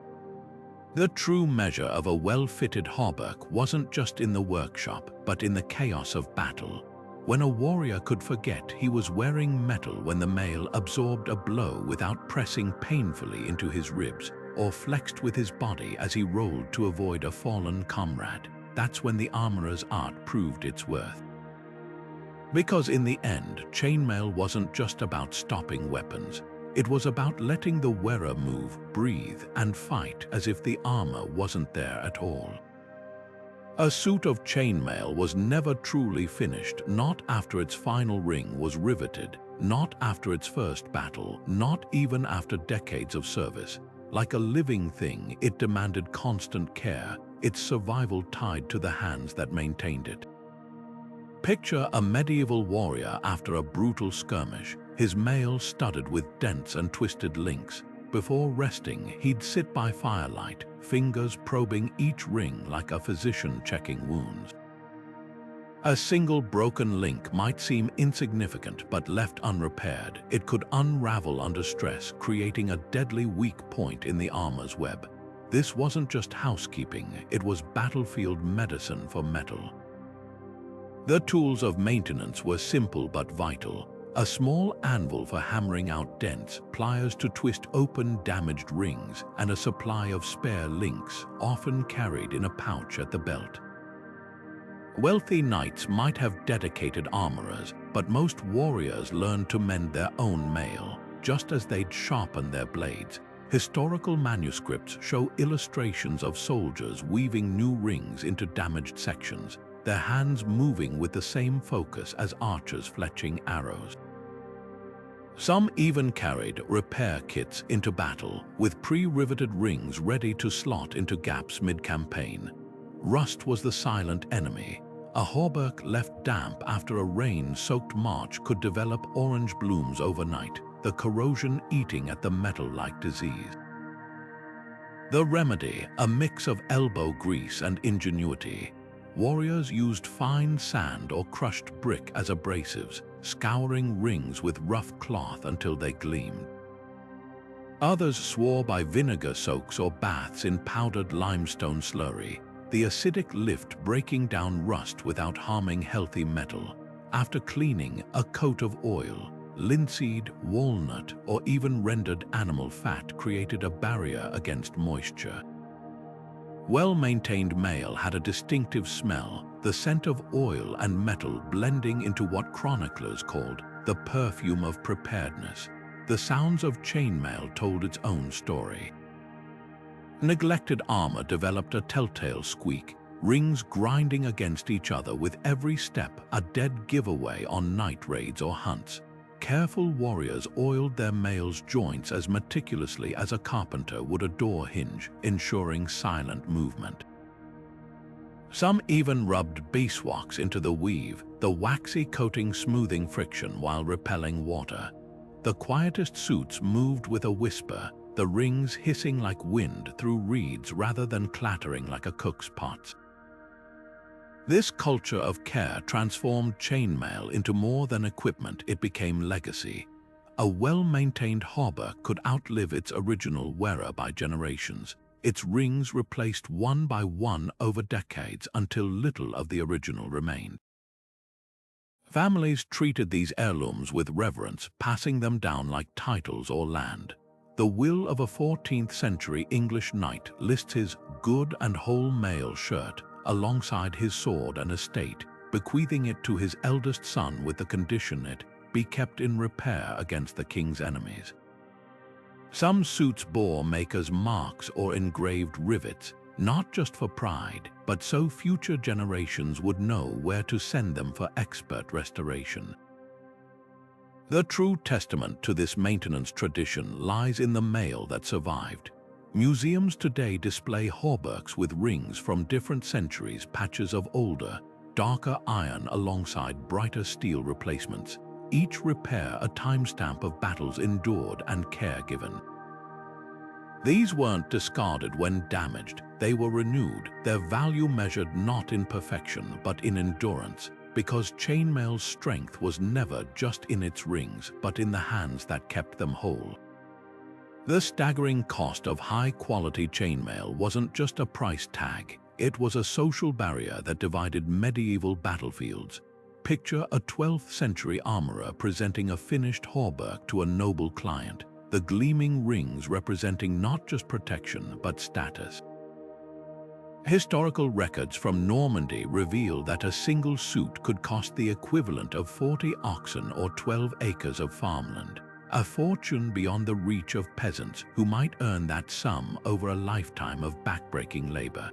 The true measure of a well-fitted hauberk wasn't just in the workshop, but in the chaos of battle. When a warrior could forget he was wearing metal when the mail absorbed a blow without pressing painfully into his ribs, or flexed with his body as he rolled to avoid a fallen comrade, that's when the armorer's art proved its worth. Because in the end, chainmail wasn't just about stopping weapons. It was about letting the wearer move, breathe, and fight as if the armor wasn't there at all. A suit of chainmail was never truly finished, not after its final ring was riveted, not after its first battle, not even after decades of service. Like a living thing, it demanded constant care, its survival tied to the hands that maintained it. Picture a medieval warrior after a brutal skirmish, his mail studded with dents and twisted links. Before resting, he'd sit by firelight, fingers probing each ring like a physician checking wounds. A single broken link might seem insignificant, but left unrepaired, it could unravel under stress, creating a deadly weak point in the armor's web. This wasn't just housekeeping, it was battlefield medicine for metal. The tools of maintenance were simple but vital. A small anvil for hammering out dents, pliers to twist open damaged rings, and a supply of spare links, often carried in a pouch at the belt. Wealthy knights might have dedicated armorers, but most warriors learned to mend their own mail, just as they'd sharpen their blades. Historical manuscripts show illustrations of soldiers weaving new rings into damaged sections, their hands moving with the same focus as archers fletching arrows. Some even carried repair kits into battle, with pre-riveted rings ready to slot into gaps mid-campaign. Rust was the silent enemy. A hauberk left damp after a rain-soaked march could develop orange blooms overnight, the corrosion eating at the metal like disease. The remedy, a mix of elbow grease and ingenuity. Warriors used fine sand or crushed brick as abrasives, scouring rings with rough cloth until they gleamed. Others swore by vinegar soaks or baths in powdered limestone slurry, the acidic lift breaking down rust without harming healthy metal. After cleaning, a coat of oil, linseed, walnut, or even rendered animal fat created a barrier against moisture. Well-maintained mail had a distinctive smell, the scent of oil and metal blending into what chroniclers called the perfume of preparedness. The sounds of chainmail told its own story. Neglected armor developed a telltale squeak, rings grinding against each other with every step, a dead giveaway on night raids or hunts. Careful warriors oiled their mail's joints as meticulously as a carpenter would a door hinge, ensuring silent movement. Some even rubbed beeswax into the weave, the waxy coating smoothing friction while repelling water. The quietest suits moved with a whisper, the rings hissing like wind through reeds rather than clattering like a cook's pots. This culture of care transformed chainmail into more than equipment, it became legacy. A well-maintained hauberk could outlive its original wearer by generations. Its rings replaced one by one over decades until little of the original remained. Families treated these heirlooms with reverence, passing them down like titles or land. The will of a 14th century English knight lists his good and whole mail shirt alongside his sword and estate, bequeathing it to his eldest son with the condition it be kept in repair against the king's enemies. Some suits bore makers' marks or engraved rivets, not just for pride, but so future generations would know where to send them for expert restoration. The true testament to this maintenance tradition lies in the mail that survived. Museums today display hauberks with rings from different centuries, patches of older, darker iron alongside brighter steel replacements, each repair a timestamp of battles endured and care given. These weren't discarded when damaged, they were renewed, their value measured not in perfection but in endurance, because chainmail's strength was never just in its rings but in the hands that kept them whole. The staggering cost of high-quality chainmail wasn't just a price tag, it was a social barrier that divided medieval battlefields. Picture a 12th century armorer presenting a finished hauberk to a noble client, the gleaming rings representing not just protection but status. Historical records from Normandy reveal that a single suit could cost the equivalent of 40 oxen or 12 acres of farmland, a fortune beyond the reach of peasants who might earn that sum over a lifetime of backbreaking labor.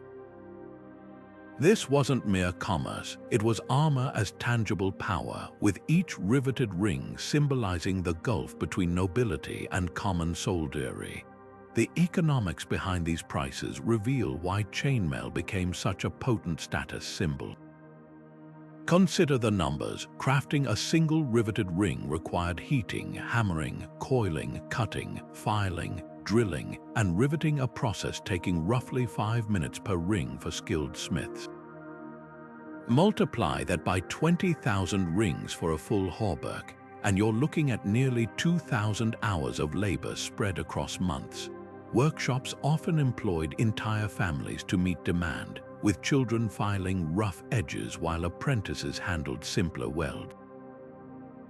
This wasn't mere commerce, it was armor as tangible power, with each riveted ring symbolizing the gulf between nobility and common soldiery. The economics behind these prices reveal why chainmail became such a potent status symbol. Consider the numbers. Crafting a single riveted ring required heating, hammering, coiling, cutting, filing, drilling, and riveting, a process taking roughly 5 minutes per ring for skilled smiths. Multiply that by 20,000 rings for a full hauberk, and you're looking at nearly 2,000 hours of labor spread across months. Workshops often employed entire families to meet demand, with children filing rough edges while apprentices handled simpler weld.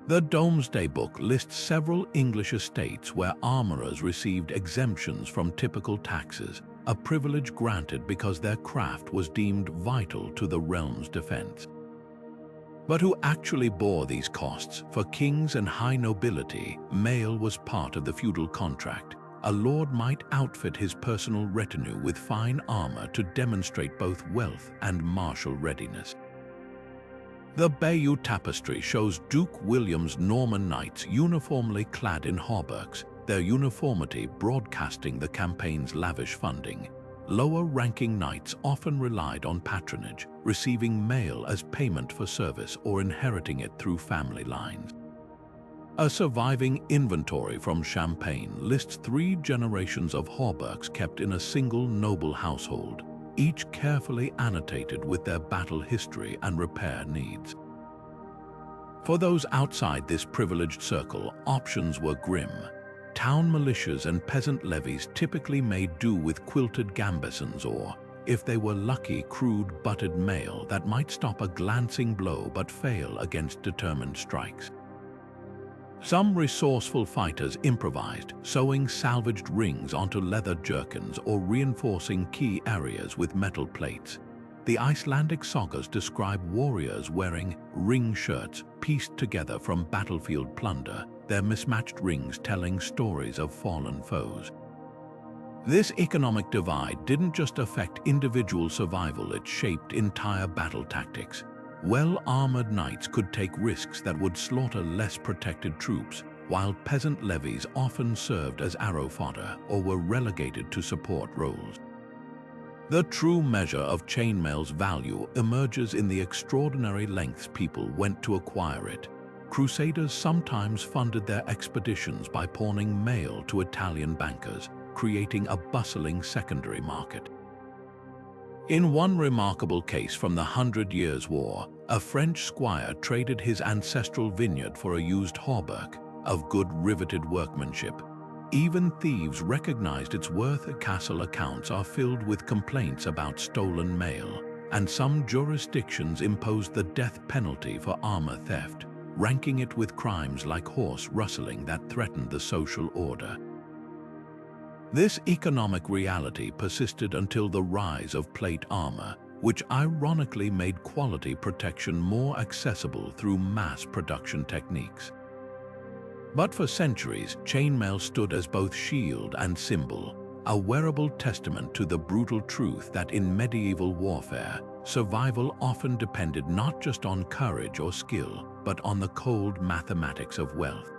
The Domesday Book lists several English estates where armorers received exemptions from typical taxes, a privilege granted because their craft was deemed vital to the realm's defense. But who actually bore these costs? For kings and high nobility, mail was part of the feudal contract. A lord might outfit his personal retinue with fine armor to demonstrate both wealth and martial readiness. The Bayeux Tapestry shows Duke William's Norman knights uniformly clad in hauberks, their uniformity broadcasting the campaign's lavish funding. Lower-ranking knights often relied on patronage, receiving mail as payment for service or inheriting it through family lines. A surviving inventory from Champagne lists 3 generations of hauberks kept in a single noble household, each carefully annotated with their battle history and repair needs. For those outside this privileged circle, options were grim. town militias and peasant levies typically made do with quilted gambesons or, if they were lucky, crude butted mail that might stop a glancing blow but fail against determined strikes. Some resourceful fighters improvised, sewing salvaged rings onto leather jerkins or reinforcing key areas with metal plates. The Icelandic sagas describe warriors wearing ring shirts pieced together from battlefield plunder, their mismatched rings telling stories of fallen foes. This economic divide didn't just affect individual survival, it shaped entire battle tactics. Well-armored knights could take risks that would slaughter less protected troops, while peasant levies often served as arrow fodder or were relegated to support roles. The true measure of chainmail's value emerges in the extraordinary lengths people went to acquire it. Crusaders sometimes funded their expeditions by pawning mail to Italian bankers, creating a bustling secondary market. In one remarkable case from the 100 Years' War, a French squire traded his ancestral vineyard for a used hauberk of good riveted workmanship. Even thieves recognized its worth. Castle accounts are filled with complaints about stolen mail, and some jurisdictions imposed the death penalty for armor theft, ranking it with crimes like horse rustling that threatened the social order. This economic reality persisted until the rise of plate armor, which ironically made quality protection more accessible through mass production techniques. But for centuries, chainmail stood as both shield and symbol, a wearable testament to the brutal truth that in medieval warfare, survival often depended not just on courage or skill, but on the cold mathematics of wealth.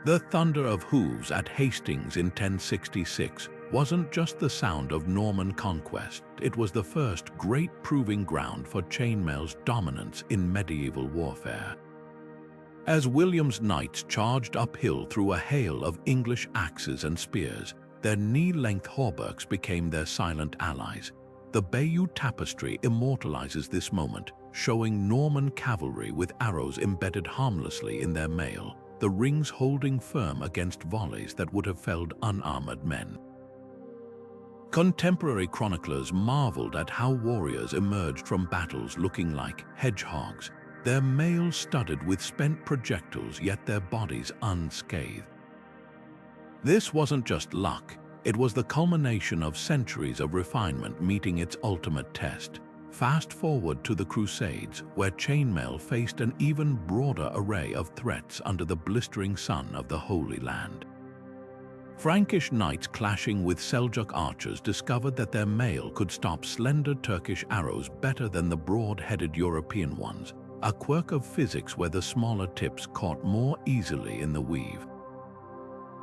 The thunder of hooves at Hastings in 1066 wasn't just the sound of Norman conquest, it was the first great proving ground for chainmail's dominance in medieval warfare. As William's knights charged uphill through a hail of English axes and spears, their knee-length hauberks became their silent allies. The Bayeux Tapestry immortalizes this moment, showing Norman cavalry with arrows embedded harmlessly in their mail, the rings holding firm against volleys that would have felled unarmored men. Contemporary chroniclers marveled at how warriors emerged from battles looking like hedgehogs, their mail studded with spent projectiles yet their bodies unscathed. This wasn't just luck, it was the culmination of centuries of refinement meeting its ultimate test. Fast forward to the Crusades, where chainmail faced an even broader array of threats under the blistering sun of the Holy Land. Frankish knights clashing with Seljuk archers discovered that their mail could stop slender Turkish arrows better than the broad-headed European ones, a quirk of physics where the smaller tips caught more easily in the weave.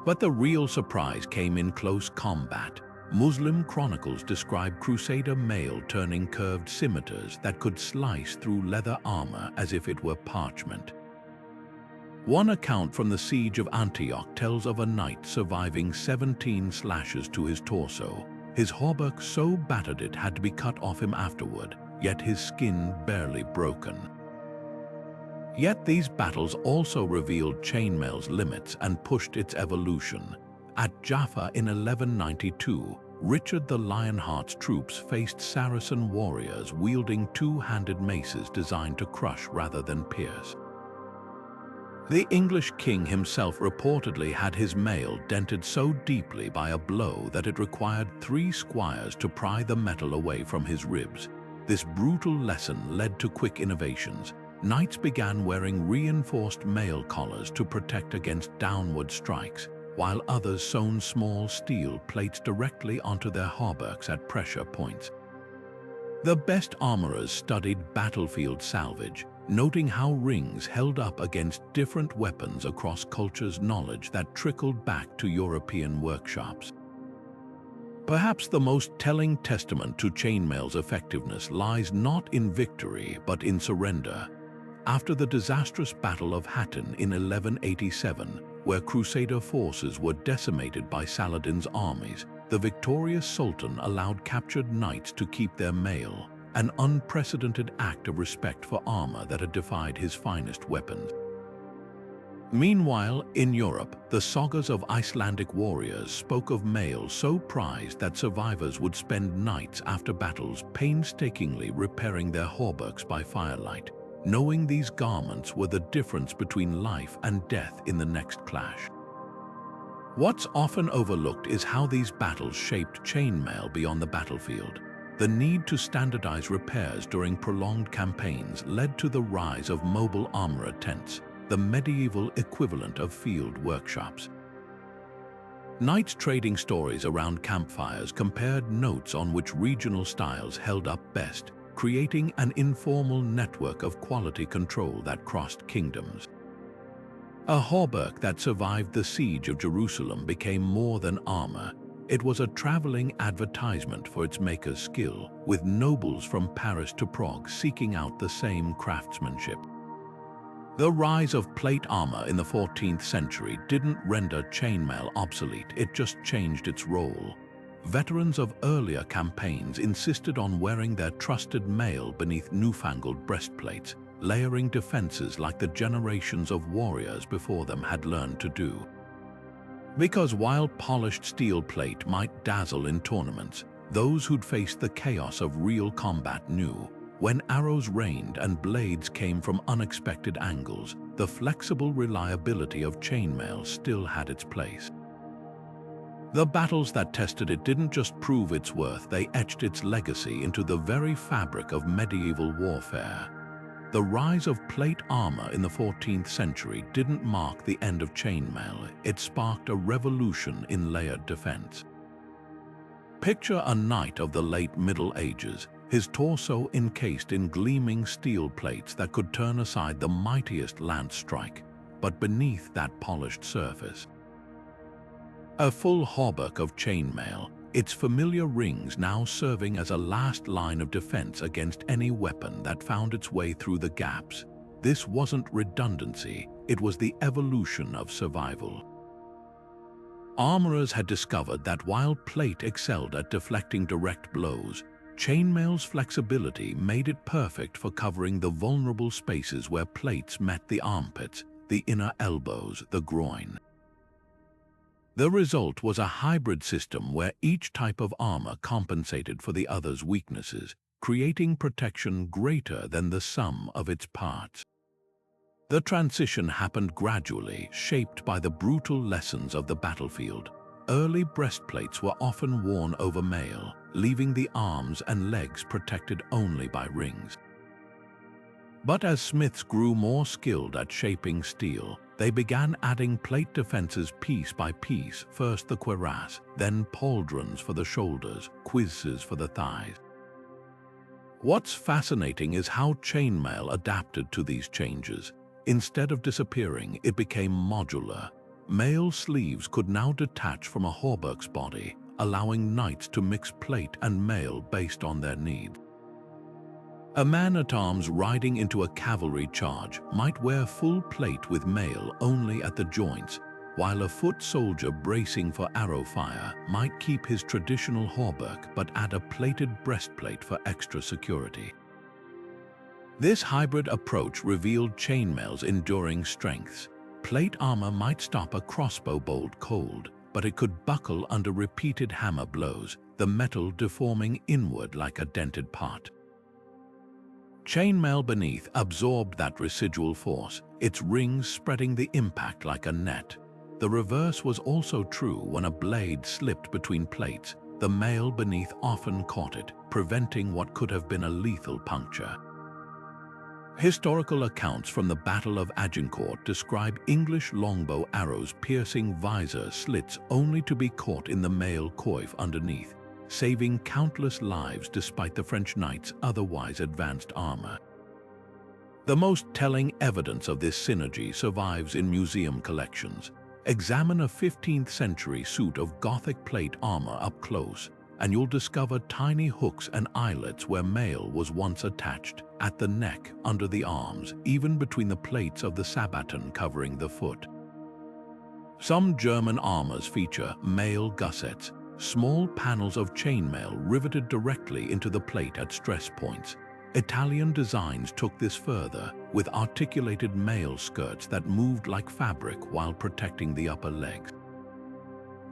But the real surprise came in close combat. Muslim chronicles describe Crusader mail turning curved scimitars that could slice through leather armor as if it were parchment. One account from the siege of Antioch tells of a knight surviving 17 slashes to his torso. His hauberk so battered it had to be cut off him afterward, yet his skin barely broken. Yet these battles also revealed chainmail's limits and pushed its evolution. At Jaffa in 1192, Richard the Lionheart's troops faced Saracen warriors wielding two-handed maces designed to crush rather than pierce. The English king himself reportedly had his mail dented so deeply by a blow that it required 3 squires to pry the metal away from his ribs. This brutal lesson led to quick innovations. Knights began wearing reinforced mail collars to protect against downward strikes, while others sewn small steel plates directly onto their hauberks at pressure points. The best armorers studied battlefield salvage, noting how rings held up against different weapons across cultures, knowledge that trickled back to European workshops. Perhaps the most telling testament to chainmail's effectiveness lies not in victory but in surrender. After the disastrous Battle of Hattin in 1187, where Crusader forces were decimated by Saladin's armies, the victorious Sultan allowed captured knights to keep their mail, an unprecedented act of respect for armor that had defied his finest weapons. Meanwhile, in Europe, the sagas of Icelandic warriors spoke of mail so prized that survivors would spend nights after battles painstakingly repairing their hauberks by firelight, knowing these garments were the difference between life and death in the next clash. What's often overlooked is how these battles shaped chainmail beyond the battlefield. The need to standardize repairs during prolonged campaigns led to the rise of mobile armorer tents, the medieval equivalent of field workshops. Knights trading stories around campfires compared notes on which regional styles held up best, creating an informal network of quality control that crossed kingdoms. A hauberk that survived the siege of Jerusalem became more than armor. It was a traveling advertisement for its maker's skill, with nobles from Paris to Prague seeking out the same craftsmanship. The rise of plate armor in the 14th century didn't render chainmail obsolete, it just changed its role. Veterans of earlier campaigns insisted on wearing their trusted mail beneath newfangled breastplates, layering defenses like the generations of warriors before them had learned to do. Because while polished steel plate might dazzle in tournaments, those who'd faced the chaos of real combat knew, when arrows rained and blades came from unexpected angles, the flexible reliability of chainmail still had its place. The battles that tested it didn't just prove its worth, they etched its legacy into the very fabric of medieval warfare. The rise of plate armor in the 14th century didn't mark the end of chainmail, it sparked a revolution in layered defense. Picture a knight of the late Middle Ages, his torso encased in gleaming steel plates that could turn aside the mightiest lance strike, but beneath that polished surface, a full hauberk of chainmail, its familiar rings now serving as a last line of defense against any weapon that found its way through the gaps. This wasn't redundancy, it was the evolution of survival. Armorers had discovered that while plate excelled at deflecting direct blows, chainmail's flexibility made it perfect for covering the vulnerable spaces where plates met the armpits, the inner elbows, the groin. The result was a hybrid system where each type of armor compensated for the other's weaknesses, creating protection greater than the sum of its parts. The transition happened gradually, shaped by the brutal lessons of the battlefield. Early breastplates were often worn over mail, leaving the arms and legs protected only by rings. But as smiths grew more skilled at shaping steel, they began adding plate defenses piece by piece, first the cuirass, then pauldrons for the shoulders, cuisses for the thighs. What's fascinating is how chainmail adapted to these changes. Instead of disappearing, it became modular. Mail sleeves could now detach from a hauberk's body, allowing knights to mix plate and mail based on their needs. A man-at-arms riding into a cavalry charge might wear full plate with mail only at the joints, while a foot soldier bracing for arrow fire might keep his traditional hauberk but add a plated breastplate for extra security. This hybrid approach revealed chainmail's enduring strengths. Plate armor might stop a crossbow bolt cold, but it could buckle under repeated hammer blows, the metal deforming inward like a dented pot. Chainmail beneath absorbed that residual force, its rings spreading the impact like a net. The reverse was also true when a blade slipped between plates. The mail beneath often caught it, preventing what could have been a lethal puncture. Historical accounts from the Battle of Agincourt describe English longbow arrows piercing visor slits only to be caught in the mail coif underneath, saving countless lives despite the French knights' otherwise advanced armor. The most telling evidence of this synergy survives in museum collections. Examine a 15th century suit of Gothic plate armor up close, and you'll discover tiny hooks and eyelets where mail was once attached, at the neck, under the arms, even between the plates of the sabbaton covering the foot. Some German armors feature mail gussets, small panels of chainmail riveted directly into the plate at stress points. Italian designs took this further, with articulated mail skirts that moved like fabric while protecting the upper legs.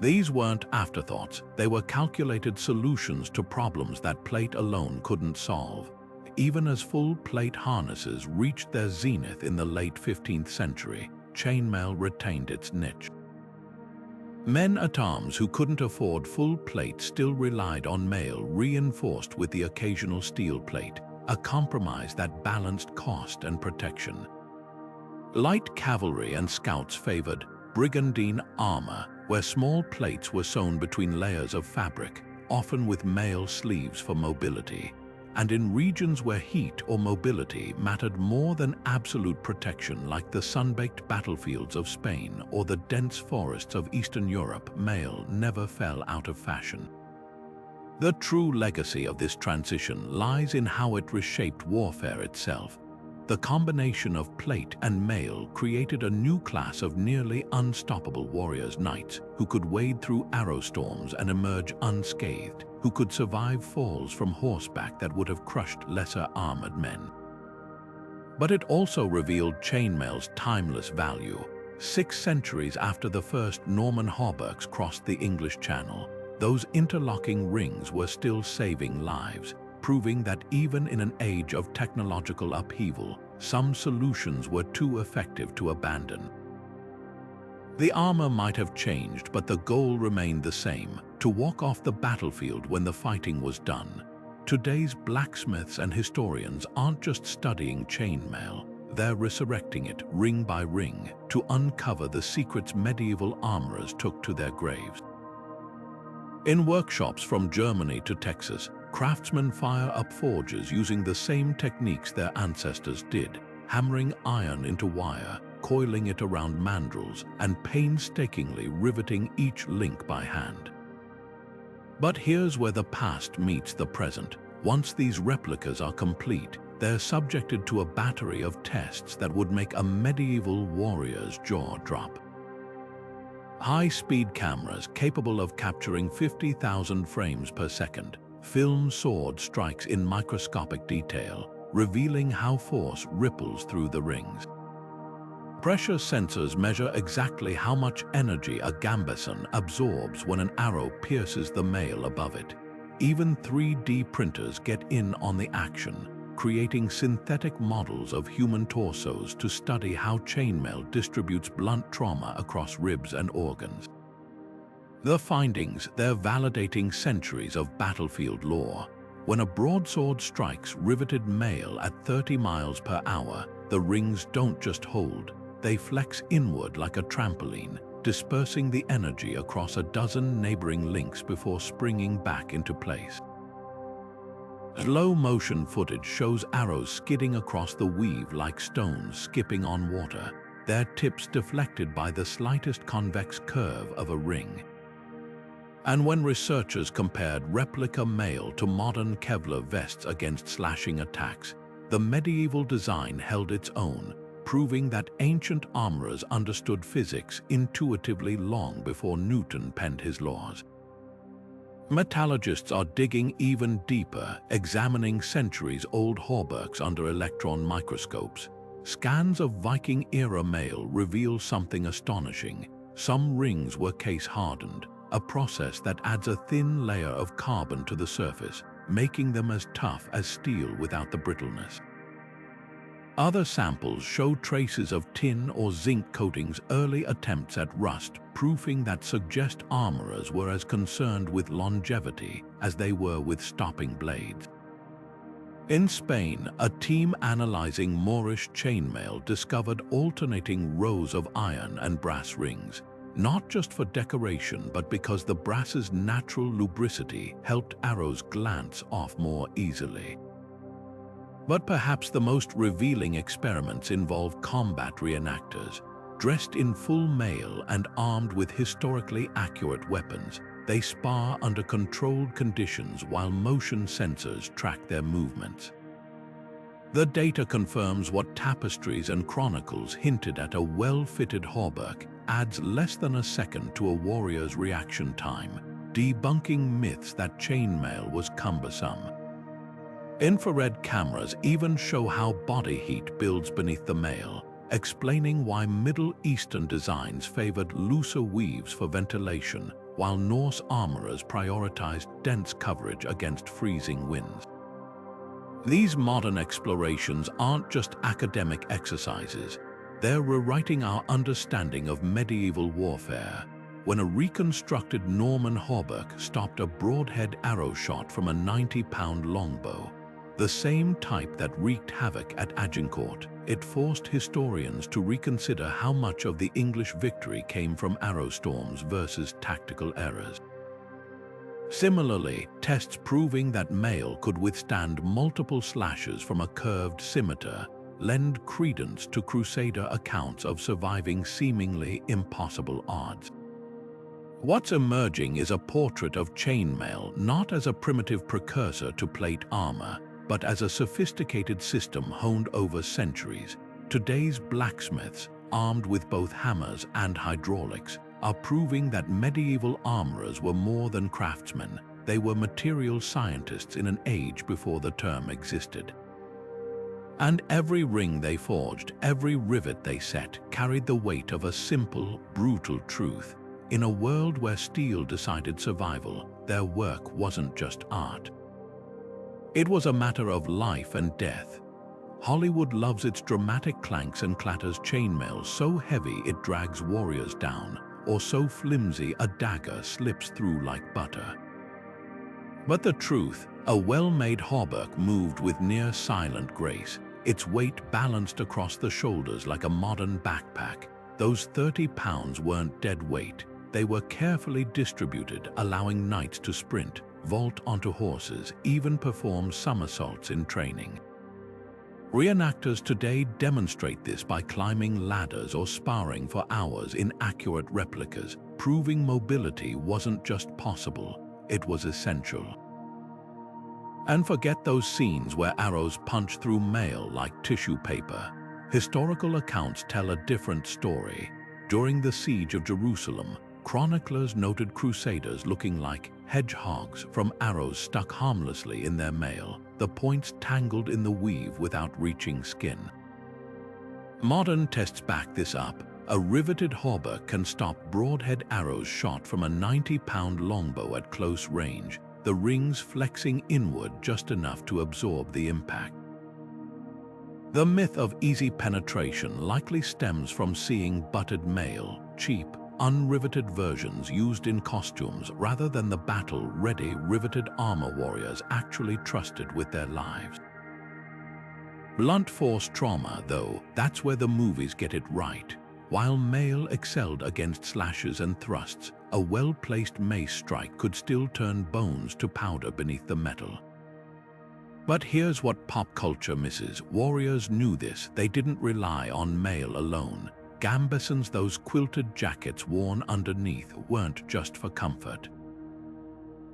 These weren't afterthoughts, they were calculated solutions to problems that plate alone couldn't solve. Even as full plate harnesses reached their zenith in the late 15th century, chainmail retained its niche. Men-at-arms who couldn't afford full plate still relied on mail reinforced with the occasional steel plate, a compromise that balanced cost and protection. Light cavalry and scouts favored brigandine armor, where small plates were sewn between layers of fabric, often with mail sleeves for mobility. And in regions where heat or mobility mattered more than absolute protection, like the sun-baked battlefields of Spain or the dense forests of Eastern Europe, mail never fell out of fashion. The true legacy of this transition lies in how it reshaped warfare itself. The combination of plate and mail created a new class of nearly unstoppable warriors, knights who could wade through arrow storms and emerge unscathed, who could survive falls from horseback that would have crushed lesser armored men. But it also revealed chainmail's timeless value. 6 centuries after the first Norman hauberks crossed the English Channel, those interlocking rings were still saving lives, proving that even in an age of technological upheaval, some solutions were too effective to abandon. The armor might have changed, but the goal remained the same: to walk off the battlefield when the fighting was done. Today's blacksmiths and historians aren't just studying chainmail, they're resurrecting it ring by ring to uncover the secrets medieval armorers took to their graves. In workshops from Germany to Texas, craftsmen fire up forges using the same techniques their ancestors did, hammering iron into wire, coiling it around mandrels, and painstakingly riveting each link by hand. But here's where the past meets the present. Once these replicas are complete, they're subjected to a battery of tests that would make a medieval warrior's jaw drop. High-speed cameras capable of capturing 50,000 frames per second film sword strikes in microscopic detail, revealing how force ripples through the rings. Pressure sensors measure exactly how much energy a gambeson absorbs when an arrow pierces the mail above it. Even 3D printers get in on the action, creating synthetic models of human torsos to study how chainmail distributes blunt trauma across ribs and organs. The findings, they're validating centuries of battlefield lore. When a broadsword strikes riveted mail at 30 miles per hour, the rings don't just hold, they flex inward like a trampoline, dispersing the energy across a dozen neighboring links before springing back into place. Slow-motion footage shows arrows skidding across the weave like stones skipping on water, their tips deflected by the slightest convex curve of a ring. And when researchers compared replica mail to modern Kevlar vests against slashing attacks, the medieval design held its own, proving that ancient armorers understood physics intuitively long before Newton penned his laws. Metallurgists are digging even deeper, examining centuries-old hauberks under electron microscopes. Scans of Viking-era mail reveal something astonishing. Some rings were case-hardened, a process that adds a thin layer of carbon to the surface, making them as tough as steel without the brittleness. Other samples show traces of tin or zinc coatings, early attempts at rust, proofing that suggest armorers were as concerned with longevity as they were with stopping blades. In Spain, a team analyzing Moorish chainmail discovered alternating rows of iron and brass rings, not just for decoration but because the brass's natural lubricity helped arrows glance off more easily. But perhaps the most revealing experiments involve combat reenactors. Dressed in full mail and armed with historically accurate weapons, they spar under controlled conditions while motion sensors track their movements. The data confirms what tapestries and chronicles hinted at: a well-fitted hauberk adds less than a second to a warrior's reaction time, debunking myths that chainmail was cumbersome. Infrared cameras even show how body heat builds beneath the mail, explaining why Middle Eastern designs favored looser weaves for ventilation, while Norse armorers prioritized dense coverage against freezing winds. These modern explorations aren't just academic exercises, they're rewriting our understanding of medieval warfare. When a reconstructed Norman hauberk stopped a broadhead arrow shot from a 90-pound longbow, the same type that wreaked havoc at Agincourt, it forced historians to reconsider how much of the English victory came from arrow storms versus tactical errors. Similarly, tests proving that mail could withstand multiple slashes from a curved scimitar lend credence to Crusader accounts of surviving seemingly impossible odds. What's emerging is a portrait of chainmail not as a primitive precursor to plate armor, but as a sophisticated system honed over centuries. Today's blacksmiths, armed with both hammers and hydraulics, are proving that medieval armorers were more than craftsmen. They were material scientists in an age before the term existed. And every ring they forged, every rivet they set, carried the weight of a simple, brutal truth. In a world where steel decided survival, their work wasn't just art. It was a matter of life and death. Hollywood loves its dramatic clanks and clatters, chainmail so heavy it drags warriors down, or so flimsy a dagger slips through like butter. But the truth, a well-made hauberk moved with near-silent grace, its weight balanced across the shoulders like a modern backpack. Those 30 pounds weren't dead weight. They were carefully distributed, allowing knights to sprint, vault onto horses, even perform somersaults in training. Reenactors today demonstrate this by climbing ladders or sparring for hours in accurate replicas, proving mobility wasn't just possible, it was essential. And forget those scenes where arrows punch through mail like tissue paper. Historical accounts tell a different story. During the siege of Jerusalem, chroniclers noted crusaders looking like hedgehogs from arrows stuck harmlessly in their mail, the points tangled in the weave without reaching skin. Modern tests back this up. A riveted hauberk can stop broadhead arrows shot from a 90-pound longbow at close range, the rings flexing inward just enough to absorb the impact. The myth of easy penetration likely stems from seeing butted mail, cheap, unriveted versions used in costumes rather than the battle-ready riveted armor warriors actually trusted with their lives. Blunt force trauma, though, that's where the movies get it right. While mail excelled against slashes and thrusts, a well-placed mace strike could still turn bones to powder beneath the metal. But here's what pop culture misses. Warriors knew this. They didn't rely on mail alone. Gambesons, those quilted jackets worn underneath, weren't just for comfort.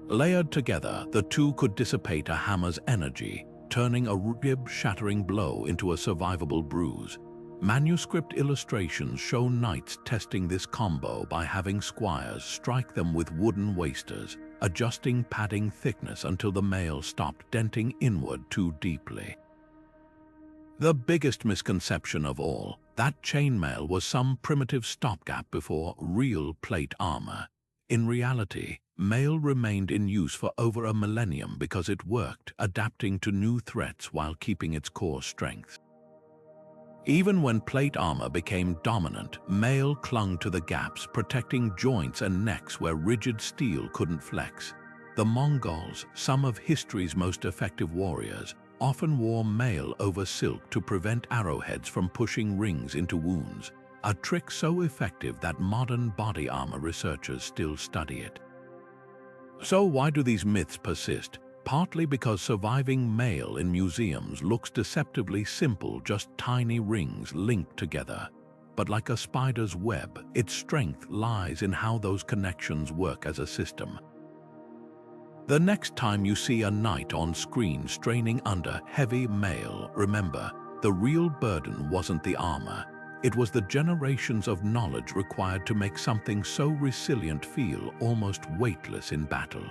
Layered together, the two could dissipate a hammer's energy, turning a rib-shattering blow into a survivable bruise. Manuscript illustrations show knights testing this combo by having squires strike them with wooden wasters, adjusting padding thickness until the mail stopped denting inward too deeply. The biggest misconception of all, that chainmail was some primitive stopgap before real plate armor. In reality, mail remained in use for over a millennium because it worked, adapting to new threats while keeping its core strengths. Even when plate armor became dominant, mail clung to the gaps, protecting joints and necks where rigid steel couldn't flex. The Mongols, some of history's most effective warriors, often wore mail over silk to prevent arrowheads from pushing rings into wounds, a trick so effective that modern body armor researchers still study it. So why do these myths persist? Partly because surviving mail in museums looks deceptively simple, just tiny rings linked together. But like a spider's web, its strength lies in how those connections work as a system. The next time you see a knight on screen straining under heavy mail, remember, the real burden wasn't the armor. It was the generations of knowledge required to make something so resilient feel almost weightless in battle.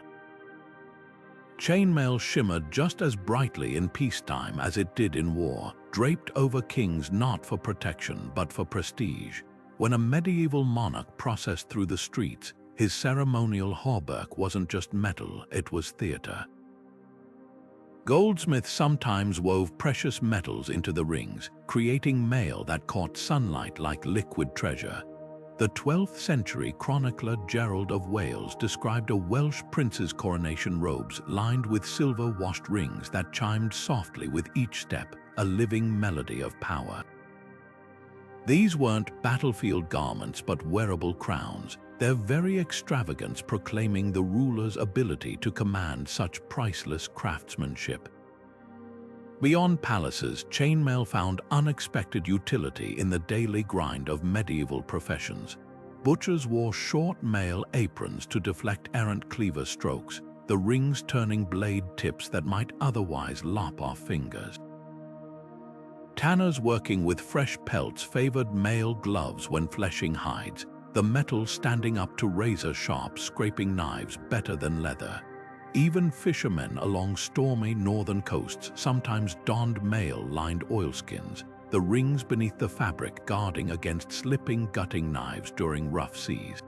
Chainmail shimmered just as brightly in peacetime as it did in war, draped over kings not for protection but for prestige. When a medieval monarch processed through the streets, his ceremonial hauberk wasn't just metal, it was theater. Goldsmiths sometimes wove precious metals into the rings, creating mail that caught sunlight like liquid treasure. The 12th century chronicler Gerald of Wales described a Welsh prince's coronation robes lined with silver-washed rings that chimed softly with each step, a living melody of power. These weren't battlefield garments but wearable crowns, their very extravagance proclaiming the ruler's ability to command such priceless craftsmanship. Beyond palaces, chainmail found unexpected utility in the daily grind of medieval professions. Butchers wore short mail aprons to deflect errant cleaver strokes, the rings turning blade tips that might otherwise lop off fingers. Tanners working with fresh pelts favored mail gloves when fleshing hides, the metal standing up to razor-sharp scraping knives better than leather. Even fishermen along stormy northern coasts sometimes donned mail-lined oilskins, the rings beneath the fabric guarding against slipping gutting knives during rough seas.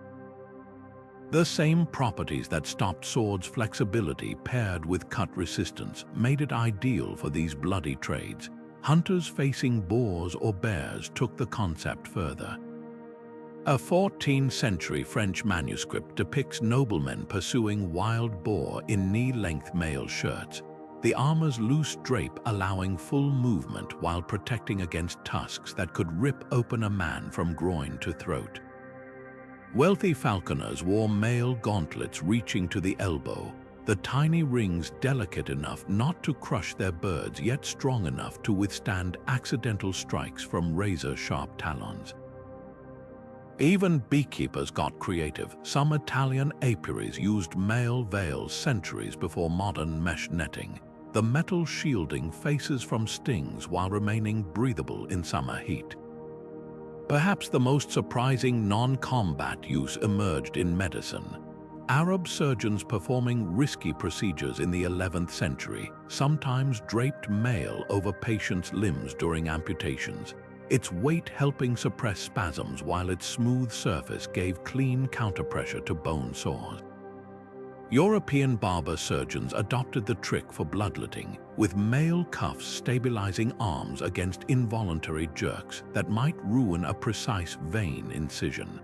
The same properties that stopped swords' flexibility paired with cut resistance made it ideal for these bloody trades. Hunters facing boars or bears took the concept further. A 14th century French manuscript depicts noblemen pursuing wild boar in knee-length mail shirts, the armor's loose drape allowing full movement while protecting against tusks that could rip open a man from groin to throat. Wealthy falconers wore mail gauntlets reaching to the elbow, the tiny rings delicate enough not to crush their birds yet strong enough to withstand accidental strikes from razor-sharp talons. Even beekeepers got creative. Some Italian apiaries used mail veils centuries before modern mesh netting, the metal shielding faces from stings while remaining breathable in summer heat. Perhaps the most surprising non-combat use emerged in medicine. Arab surgeons performing risky procedures in the 11th century sometimes draped mail over patients' limbs during amputations, its weight helping suppress spasms while its smooth surface gave clean counterpressure to bone sores. European barber surgeons adopted the trick for bloodletting, with mail cuffs stabilizing arms against involuntary jerks that might ruin a precise vein incision.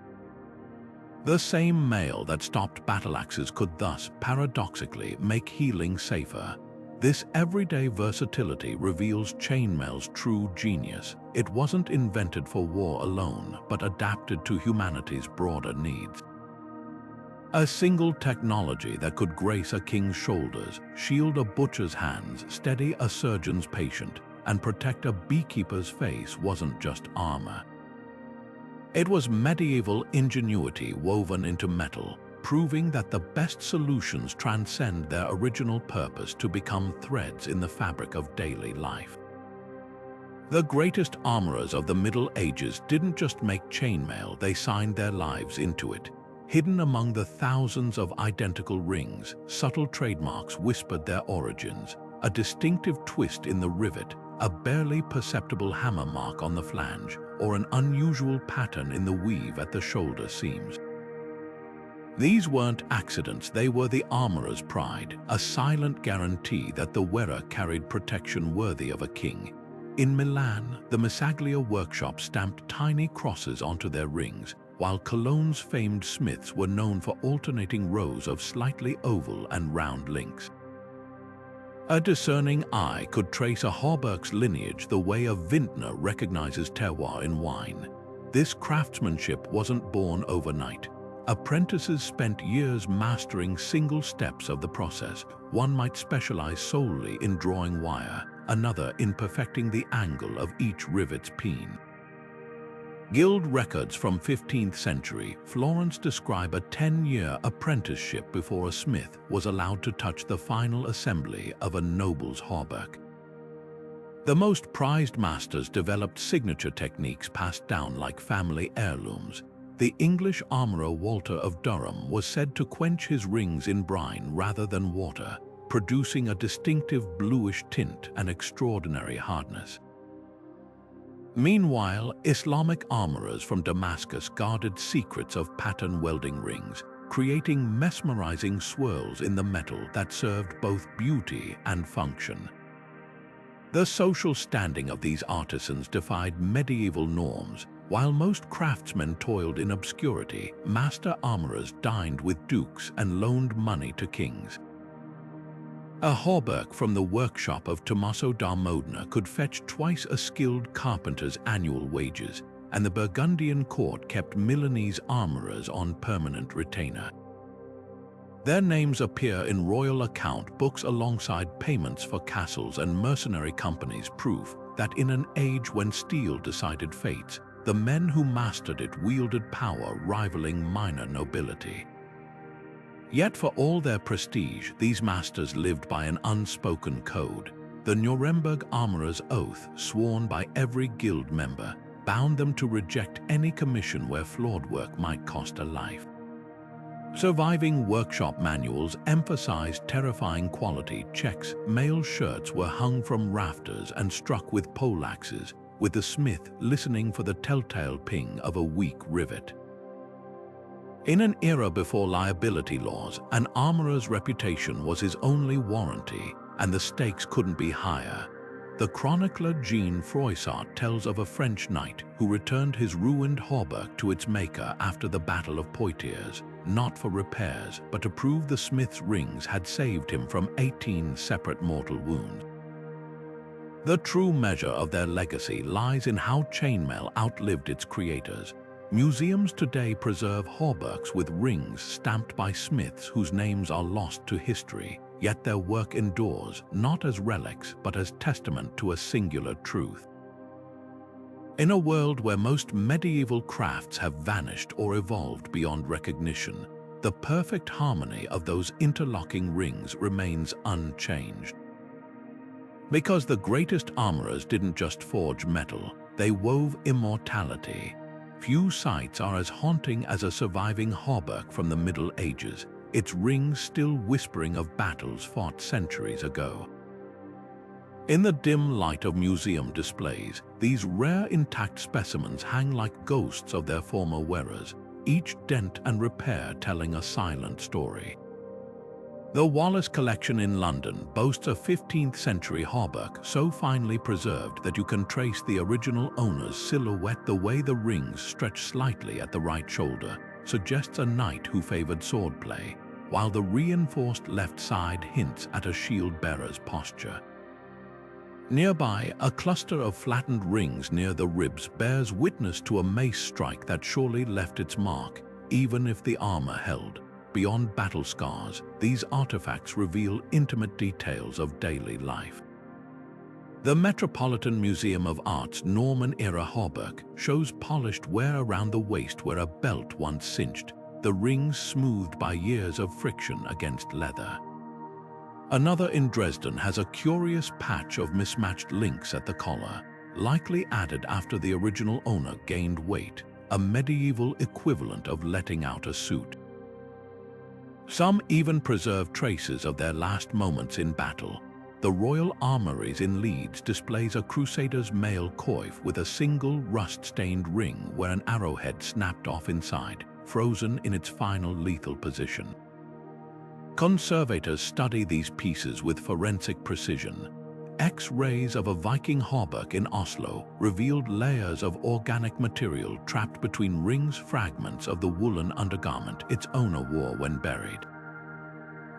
The same mail that stopped battle axes could thus, paradoxically, make healing safer. This everyday versatility reveals chainmail's true genius. It wasn't invented for war alone, but adapted to humanity's broader needs. A single technology that could grace a king's shoulders, shield a butcher's hands, steady a surgeon's patient, and protect a beekeeper's face wasn't just armor. It was medieval ingenuity woven into metal, proving that the best solutions transcend their original purpose to become threads in the fabric of daily life. The greatest armorers of the Middle Ages didn't just make chainmail, they signed their lives into it. Hidden among the thousands of identical rings, subtle trademarks whispered their origins, a distinctive twist in the rivet, a barely perceptible hammer mark on the flange, or an unusual pattern in the weave at the shoulder seams. These weren't accidents, they were the armorer's pride, a silent guarantee that the wearer carried protection worthy of a king. In Milan, the Missaglia workshop stamped tiny crosses onto their rings, while Cologne's famed smiths were known for alternating rows of slightly oval and round links. A discerning eye could trace a hauberk's lineage the way a vintner recognizes terroir in wine. This craftsmanship wasn't born overnight. Apprentices spent years mastering single steps of the process. One might specialize solely in drawing wire, another in perfecting the angle of each rivet's peen. Guild records from 15th century Florence describe a 10-year apprenticeship before a smith was allowed to touch the final assembly of a noble's hauberk. The most prized masters developed signature techniques passed down like family heirlooms. The English armorer Walter of Durham was said to quench his rings in brine rather than water, producing a distinctive bluish tint and extraordinary hardness. Meanwhile, Islamic armorers from Damascus guarded secrets of pattern welding rings, creating mesmerizing swirls in the metal that served both beauty and function. The social standing of these artisans defied medieval norms. While most craftsmen toiled in obscurity, master armorers dined with dukes and loaned money to kings. A hauberk from the workshop of Tommaso da Modena could fetch twice a skilled carpenter's annual wages, and the Burgundian court kept Milanese armorers on permanent retainer. Their names appear in royal account books alongside payments for castles and mercenary companies, proof that in an age when steel decided fates, the men who mastered it wielded power rivaling minor nobility. Yet for all their prestige, these masters lived by an unspoken code. The Nuremberg armorer's oath, sworn by every guild member, bound them to reject any commission where flawed work might cost a life. Surviving workshop manuals emphasized terrifying quality checks. Mail shirts were hung from rafters and struck with poleaxes, with the smith listening for the telltale ping of a weak rivet. In an era before liability laws, an armorer's reputation was his only warranty, and the stakes couldn't be higher. The chronicler Jean Froissart tells of a French knight who returned his ruined hauberk to its maker after the Battle of Poitiers, not for repairs, but to prove the smith's rings had saved him from 18 separate mortal wounds. The true measure of their legacy lies in how chainmail outlived its creators. Museums today preserve hauberks with rings stamped by smiths whose names are lost to history, yet their work endures, not as relics but as testament to a singular truth. In a world where most medieval crafts have vanished or evolved beyond recognition, the perfect harmony of those interlocking rings remains unchanged. Because the greatest armorers didn't just forge metal, they wove immortality. Few sights are as haunting as a surviving hauberk from the Middle Ages, its rings still whispering of battles fought centuries ago. In the dim light of museum displays, these rare intact specimens hang like ghosts of their former wearers, each dent and repair telling a silent story. The Wallace Collection in London boasts a 15th-century hauberk so finely preserved that you can trace the original owner's silhouette. The way the rings stretch slightly at the right shoulder suggests a knight who favored swordplay, while the reinforced left side hints at a shield-bearer's posture. Nearby, a cluster of flattened rings near the ribs bears witness to a mace strike that surely left its mark, even if the armor held. Beyond battle scars, these artifacts reveal intimate details of daily life. The Metropolitan Museum of Art's Norman-era hauberk shows polished wear around the waist where a belt once cinched, the rings smoothed by years of friction against leather. Another in Dresden has a curious patch of mismatched links at the collar, likely added after the original owner gained weight, a medieval equivalent of letting out a suit. Some even preserve traces of their last moments in battle. The Royal Armouries in Leeds displays a crusader's mail coif with a single rust-stained ring where an arrowhead snapped off inside, frozen in its final lethal position. Conservators study these pieces with forensic precision. X-rays of a Viking hauberk in Oslo revealed layers of organic material trapped between rings, fragments of the woolen undergarment its owner wore when buried.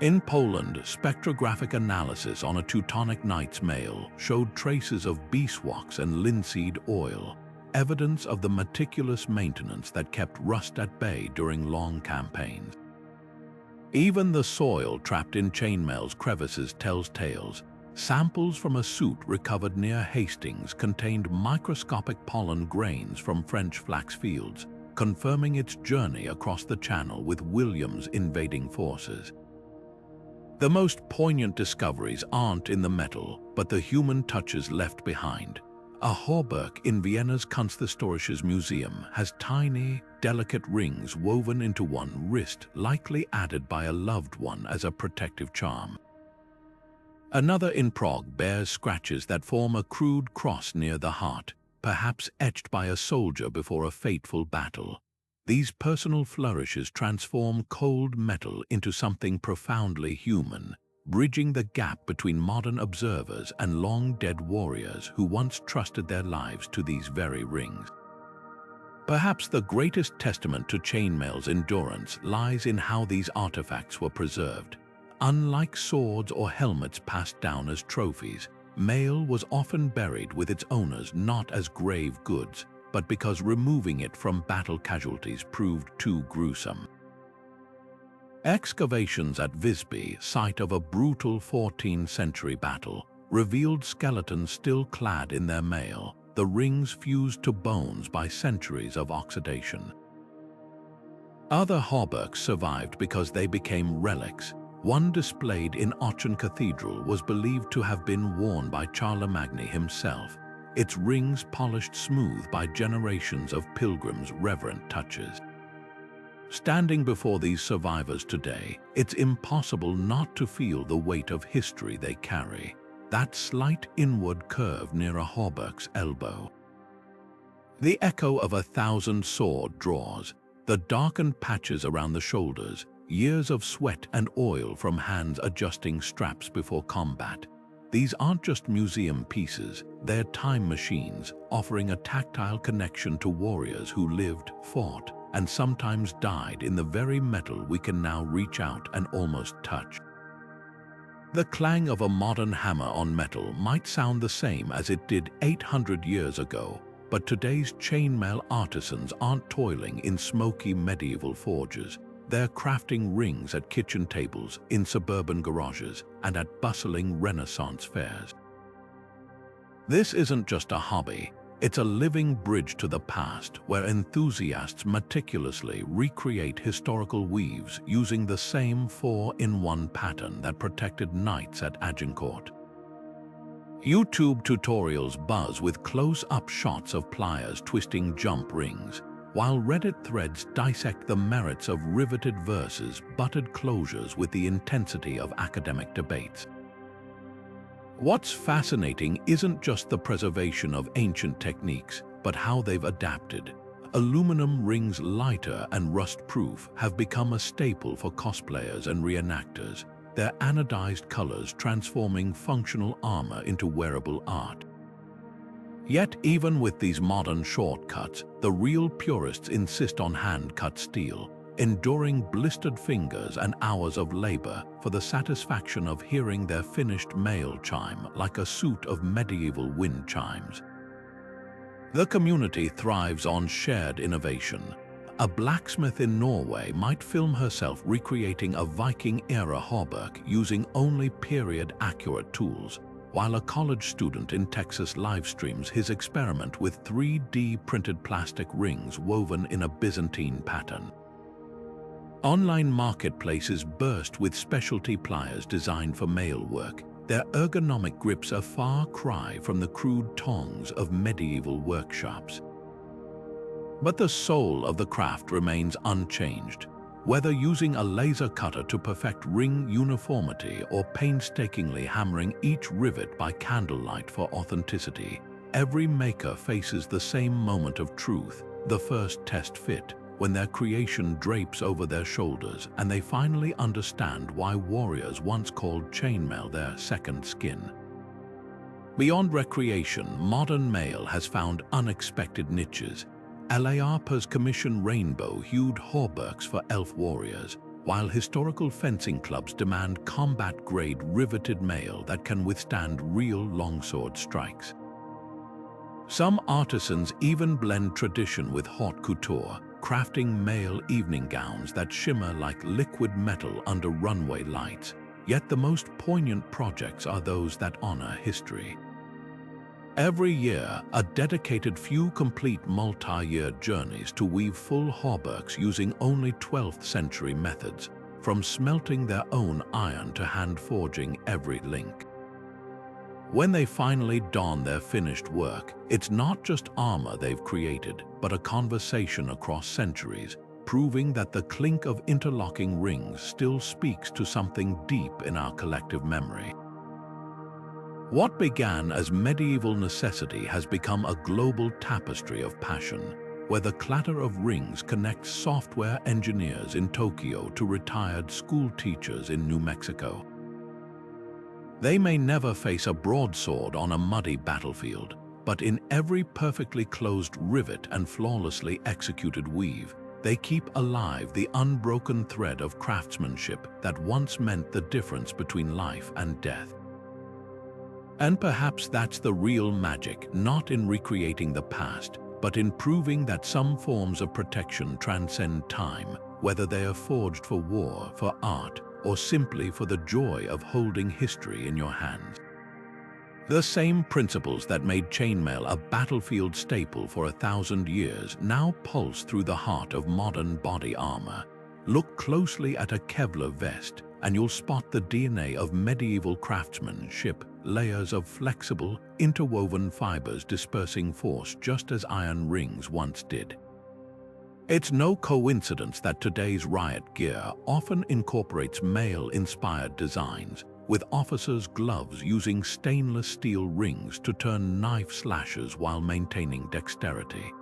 In Poland, spectrographic analysis on a Teutonic knight's mail showed traces of beeswax and linseed oil, evidence of the meticulous maintenance that kept rust at bay during long campaigns. Even the soil trapped in chainmail's crevices tells tales. Samples from a suit recovered near Hastings contained microscopic pollen grains from French flax fields, confirming its journey across the Channel with William's invading forces. The most poignant discoveries aren't in the metal, but the human touches left behind. A hauberk in Vienna's Kunsthistorisches Museum has tiny, delicate rings woven into one wrist, likely added by a loved one as a protective charm. Another in Prague bears scratches that form a crude cross near the heart, perhaps etched by a soldier before a fateful battle. These personal flourishes transform cold metal into something profoundly human, bridging the gap between modern observers and long-dead warriors who once trusted their lives to these very rings. Perhaps the greatest testament to chainmail's endurance lies in how these artifacts were preserved. Unlike swords or helmets passed down as trophies, mail was often buried with its owners not as grave goods, but because removing it from battle casualties proved too gruesome. Excavations at Visby, site of a brutal 14th century battle, revealed skeletons still clad in their mail, the rings fused to bones by centuries of oxidation. Other hauberks survived because they became relics. One displayed in Aachen Cathedral was believed to have been worn by Charlemagne himself, its rings polished smooth by generations of pilgrims' reverent touches. Standing before these survivors today, it's impossible not to feel the weight of history they carry, that slight inward curve near a hauberk's elbow. The echo of 1,000 sword draws, the darkened patches around the shoulders, years of sweat and oil from hands adjusting straps before combat. These aren't just museum pieces, they're time machines, offering a tactile connection to warriors who lived, fought, and sometimes died in the very metal we can now reach out and almost touch. The clang of a modern hammer on metal might sound the same as it did 800 years ago, but today's chainmail artisans aren't toiling in smoky medieval forges. They're crafting rings at kitchen tables, in suburban garages, and at bustling Renaissance fairs. This isn't just a hobby, it's a living bridge to the past where enthusiasts meticulously recreate historical weaves using the same 4-in-1 pattern that protected knights at Agincourt. YouTube tutorials buzz with close-up shots of pliers twisting jump rings, while Reddit threads dissect the merits of riveted versus butted closures with the intensity of academic debates. What's fascinating isn't just the preservation of ancient techniques, but how they've adapted. Aluminum rings lighter and rust-proof have become a staple for cosplayers and reenactors, their anodized colors transforming functional armor into wearable art. Yet even with these modern shortcuts, the real purists insist on hand-cut steel, enduring blistered fingers and hours of labor for the satisfaction of hearing their finished mail chime like a suite of medieval wind chimes. The community thrives on shared innovation. A blacksmith in Norway might film herself recreating a Viking-era hauberk using only period-accurate tools, while a college student in Texas live-streams his experiment with 3D printed plastic rings woven in a Byzantine pattern. Online marketplaces burst with specialty pliers designed for mail work, their ergonomic grips a far cry from the crude tongs of medieval workshops. But the soul of the craft remains unchanged. Whether using a laser cutter to perfect ring uniformity or painstakingly hammering each rivet by candlelight for authenticity, every maker faces the same moment of truth, the first test fit, when their creation drapes over their shoulders and they finally understand why warriors once called chainmail their second skin. Beyond recreation, modern mail has found unexpected niches. LARPers commission rainbow-hued hauberks for elf warriors, while historical fencing clubs demand combat-grade riveted mail that can withstand real longsword strikes. Some artisans even blend tradition with haute couture, crafting mail evening gowns that shimmer like liquid metal under runway lights. Yet the most poignant projects are those that honor history. Every year, a dedicated few complete multi-year journeys to weave full hauberks using only 12th century methods, from smelting their own iron to hand-forging every link. When they finally don their finished work, it's not just armor they've created, but a conversation across centuries, proving that the clink of interlocking rings still speaks to something deep in our collective memory. What began as medieval necessity has become a global tapestry of passion, where the clatter of rings connects software engineers in Tokyo to retired school teachers in New Mexico. They may never face a broadsword on a muddy battlefield, but in every perfectly closed rivet and flawlessly executed weave, they keep alive the unbroken thread of craftsmanship that once meant the difference between life and death. And perhaps that's the real magic, not in recreating the past, but in proving that some forms of protection transcend time, whether they are forged for war, for art, or simply for the joy of holding history in your hands. The same principles that made chainmail a battlefield staple for 1,000 years now pulse through the heart of modern body armor. Look closely at a Kevlar vest, and you'll spot the DNA of medieval craftsmanship, layers of flexible, interwoven fibers dispersing force just as iron rings once did. It's no coincidence that today's riot gear often incorporates male-inspired designs, with officers' gloves using stainless steel rings to turn knife slashes while maintaining dexterity.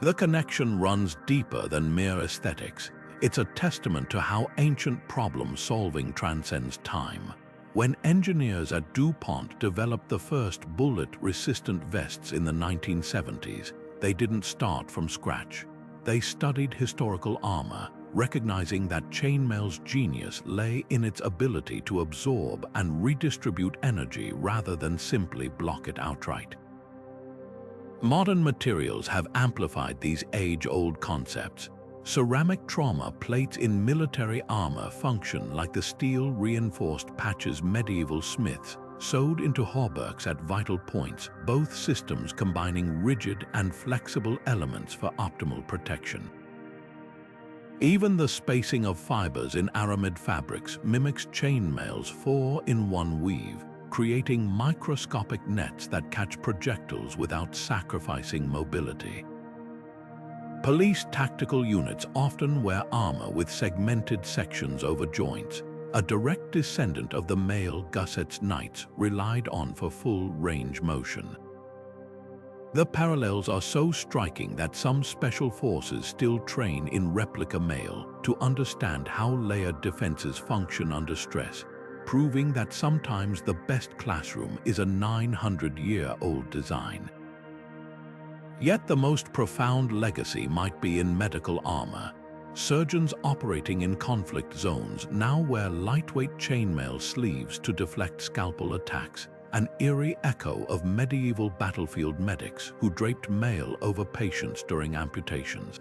The connection runs deeper than mere aesthetics. It's a testament to how ancient problem-solving transcends time. When engineers at DuPont developed the first bullet-resistant vests in the 1970s, they didn't start from scratch. They studied historical armor, recognizing that chainmail's genius lay in its ability to absorb and redistribute energy rather than simply block it outright. Modern materials have amplified these age-old concepts. Ceramic trauma plates in military armor function like the steel-reinforced patches medieval smiths sewed into hauberks at vital points, both systems combining rigid and flexible elements for optimal protection. Even the spacing of fibers in aramid fabrics mimics chainmail's 4-in-1 weave, creating microscopic nets that catch projectiles without sacrificing mobility. Police tactical units often wear armor with segmented sections over joints, a direct descendant of the male gussets knights relied on for full range motion. The parallels are so striking that some special forces still train in replica mail to understand how layered defenses function under stress, proving that sometimes the best classroom is a 900-year-old design. Yet the most profound legacy might be in medical armor. Surgeons operating in conflict zones now wear lightweight chainmail sleeves to deflect scalpel attacks, an eerie echo of medieval battlefield medics who draped mail over patients during amputations.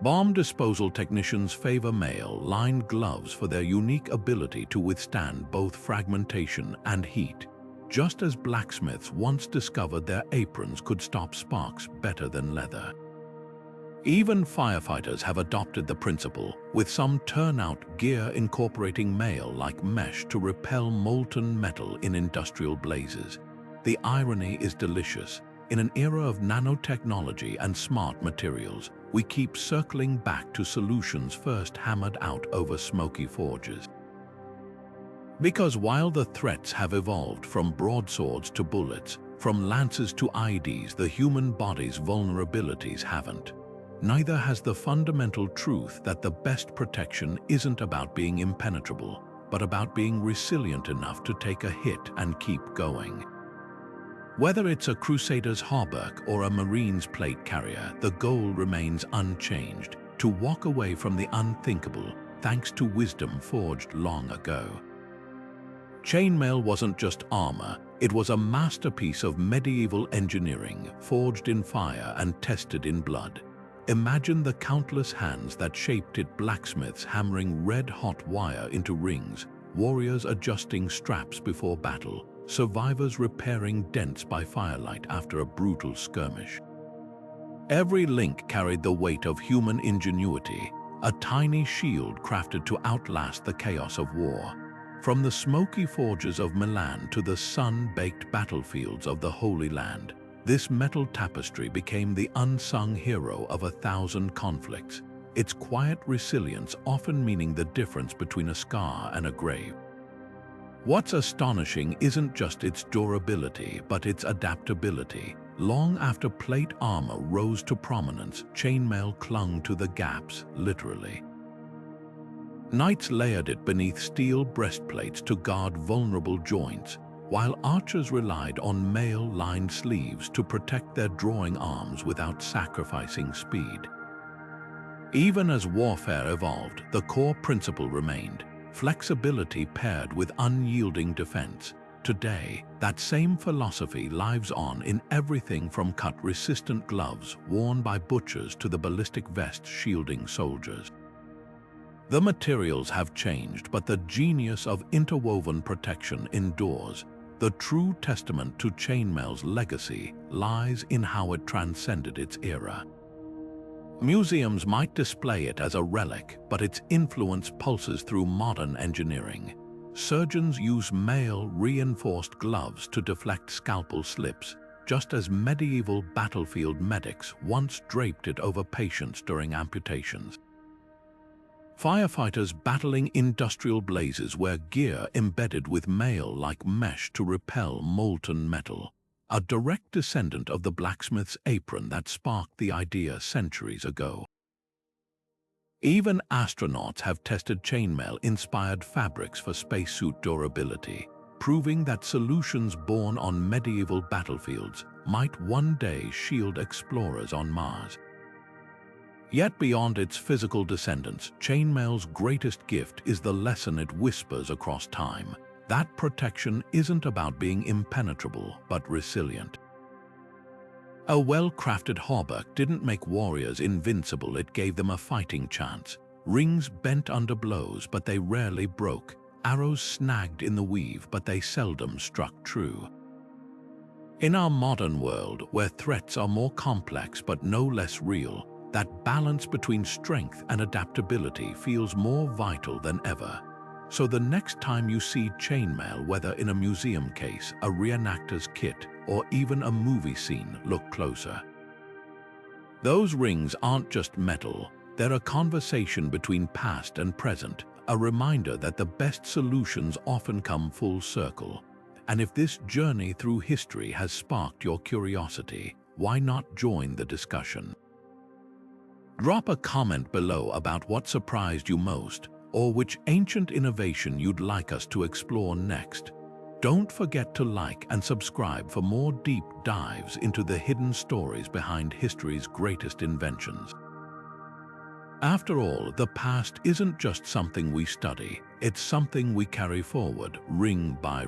Bomb disposal technicians favor mail-lined gloves for their unique ability to withstand both fragmentation and heat, just as blacksmiths once discovered their aprons could stop sparks better than leather. Even firefighters have adopted the principle, with some turnout gear incorporating mail-like mesh to repel molten metal in industrial blazes. The irony is delicious. In an era of nanotechnology and smart materials, we keep circling back to solutions first hammered out over smoky forges. Because while the threats have evolved from broadswords to bullets, from lances to IEDs, the human body's vulnerabilities haven't. Neither has the fundamental truth that the best protection isn't about being impenetrable, but about being resilient enough to take a hit and keep going. Whether it's a crusader's hauberk or a marine's plate carrier, the goal remains unchanged: to walk away from the unthinkable thanks to wisdom forged long ago. Chainmail wasn't just armor, it was a masterpiece of medieval engineering, forged in fire and tested in blood. Imagine the countless hands that shaped it: blacksmiths hammering red-hot wire into rings, warriors adjusting straps before battle, survivors repairing dents by firelight after a brutal skirmish. Every link carried the weight of human ingenuity, a tiny shield crafted to outlast the chaos of war. From the smoky forges of Milan to the sun-baked battlefields of the Holy Land, this metal tapestry became the unsung hero of 1,000 conflicts, its quiet resilience often meaning the difference between a scar and a grave. What's astonishing isn't just its durability, but its adaptability. Long after plate armor rose to prominence, chainmail clung to the gaps, literally. Knights layered it beneath steel breastplates to guard vulnerable joints, while archers relied on mail-lined sleeves to protect their drawing arms without sacrificing speed. Even as warfare evolved, the core principle remained: flexibility paired with unyielding defense. Today, that same philosophy lives on in everything from cut-resistant gloves worn by butchers to the ballistic vests shielding soldiers. The materials have changed, but the genius of interwoven protection endures. The true testament to chainmail's legacy lies in how it transcended its era. Museums might display it as a relic, but its influence pulses through modern engineering. Surgeons use mail-reinforced gloves to deflect scalpel slips, just as medieval battlefield medics once draped it over patients during amputations. Firefighters battling industrial blazes wear gear embedded with mail-like mesh to repel molten metal, a direct descendant of the blacksmith's apron that sparked the idea centuries ago. Even astronauts have tested chainmail-inspired fabrics for spacesuit durability, proving that solutions born on medieval battlefields might one day shield explorers on Mars. Yet beyond its physical descendants, chainmail's greatest gift is the lesson it whispers across time: that protection isn't about being impenetrable, but resilient. A well-crafted hauberk didn't make warriors invincible, it gave them a fighting chance. Rings bent under blows, but they rarely broke. Arrows snagged in the weave, but they seldom struck true. In our modern world, where threats are more complex but no less real, that balance between strength and adaptability feels more vital than ever. So the next time you see chainmail, whether in a museum case, a reenactor's kit, or even a movie scene, look closer. Those rings aren't just metal, they're a conversation between past and present, a reminder that the best solutions often come full circle. And if this journey through history has sparked your curiosity, why not join the discussion? Drop a comment below about what surprised you most, or which ancient innovation you'd like us to explore next. Don't forget to like and subscribe for more deep dives into the hidden stories behind history's greatest inventions. After all, the past isn't just something we study, it's something we carry forward, ring by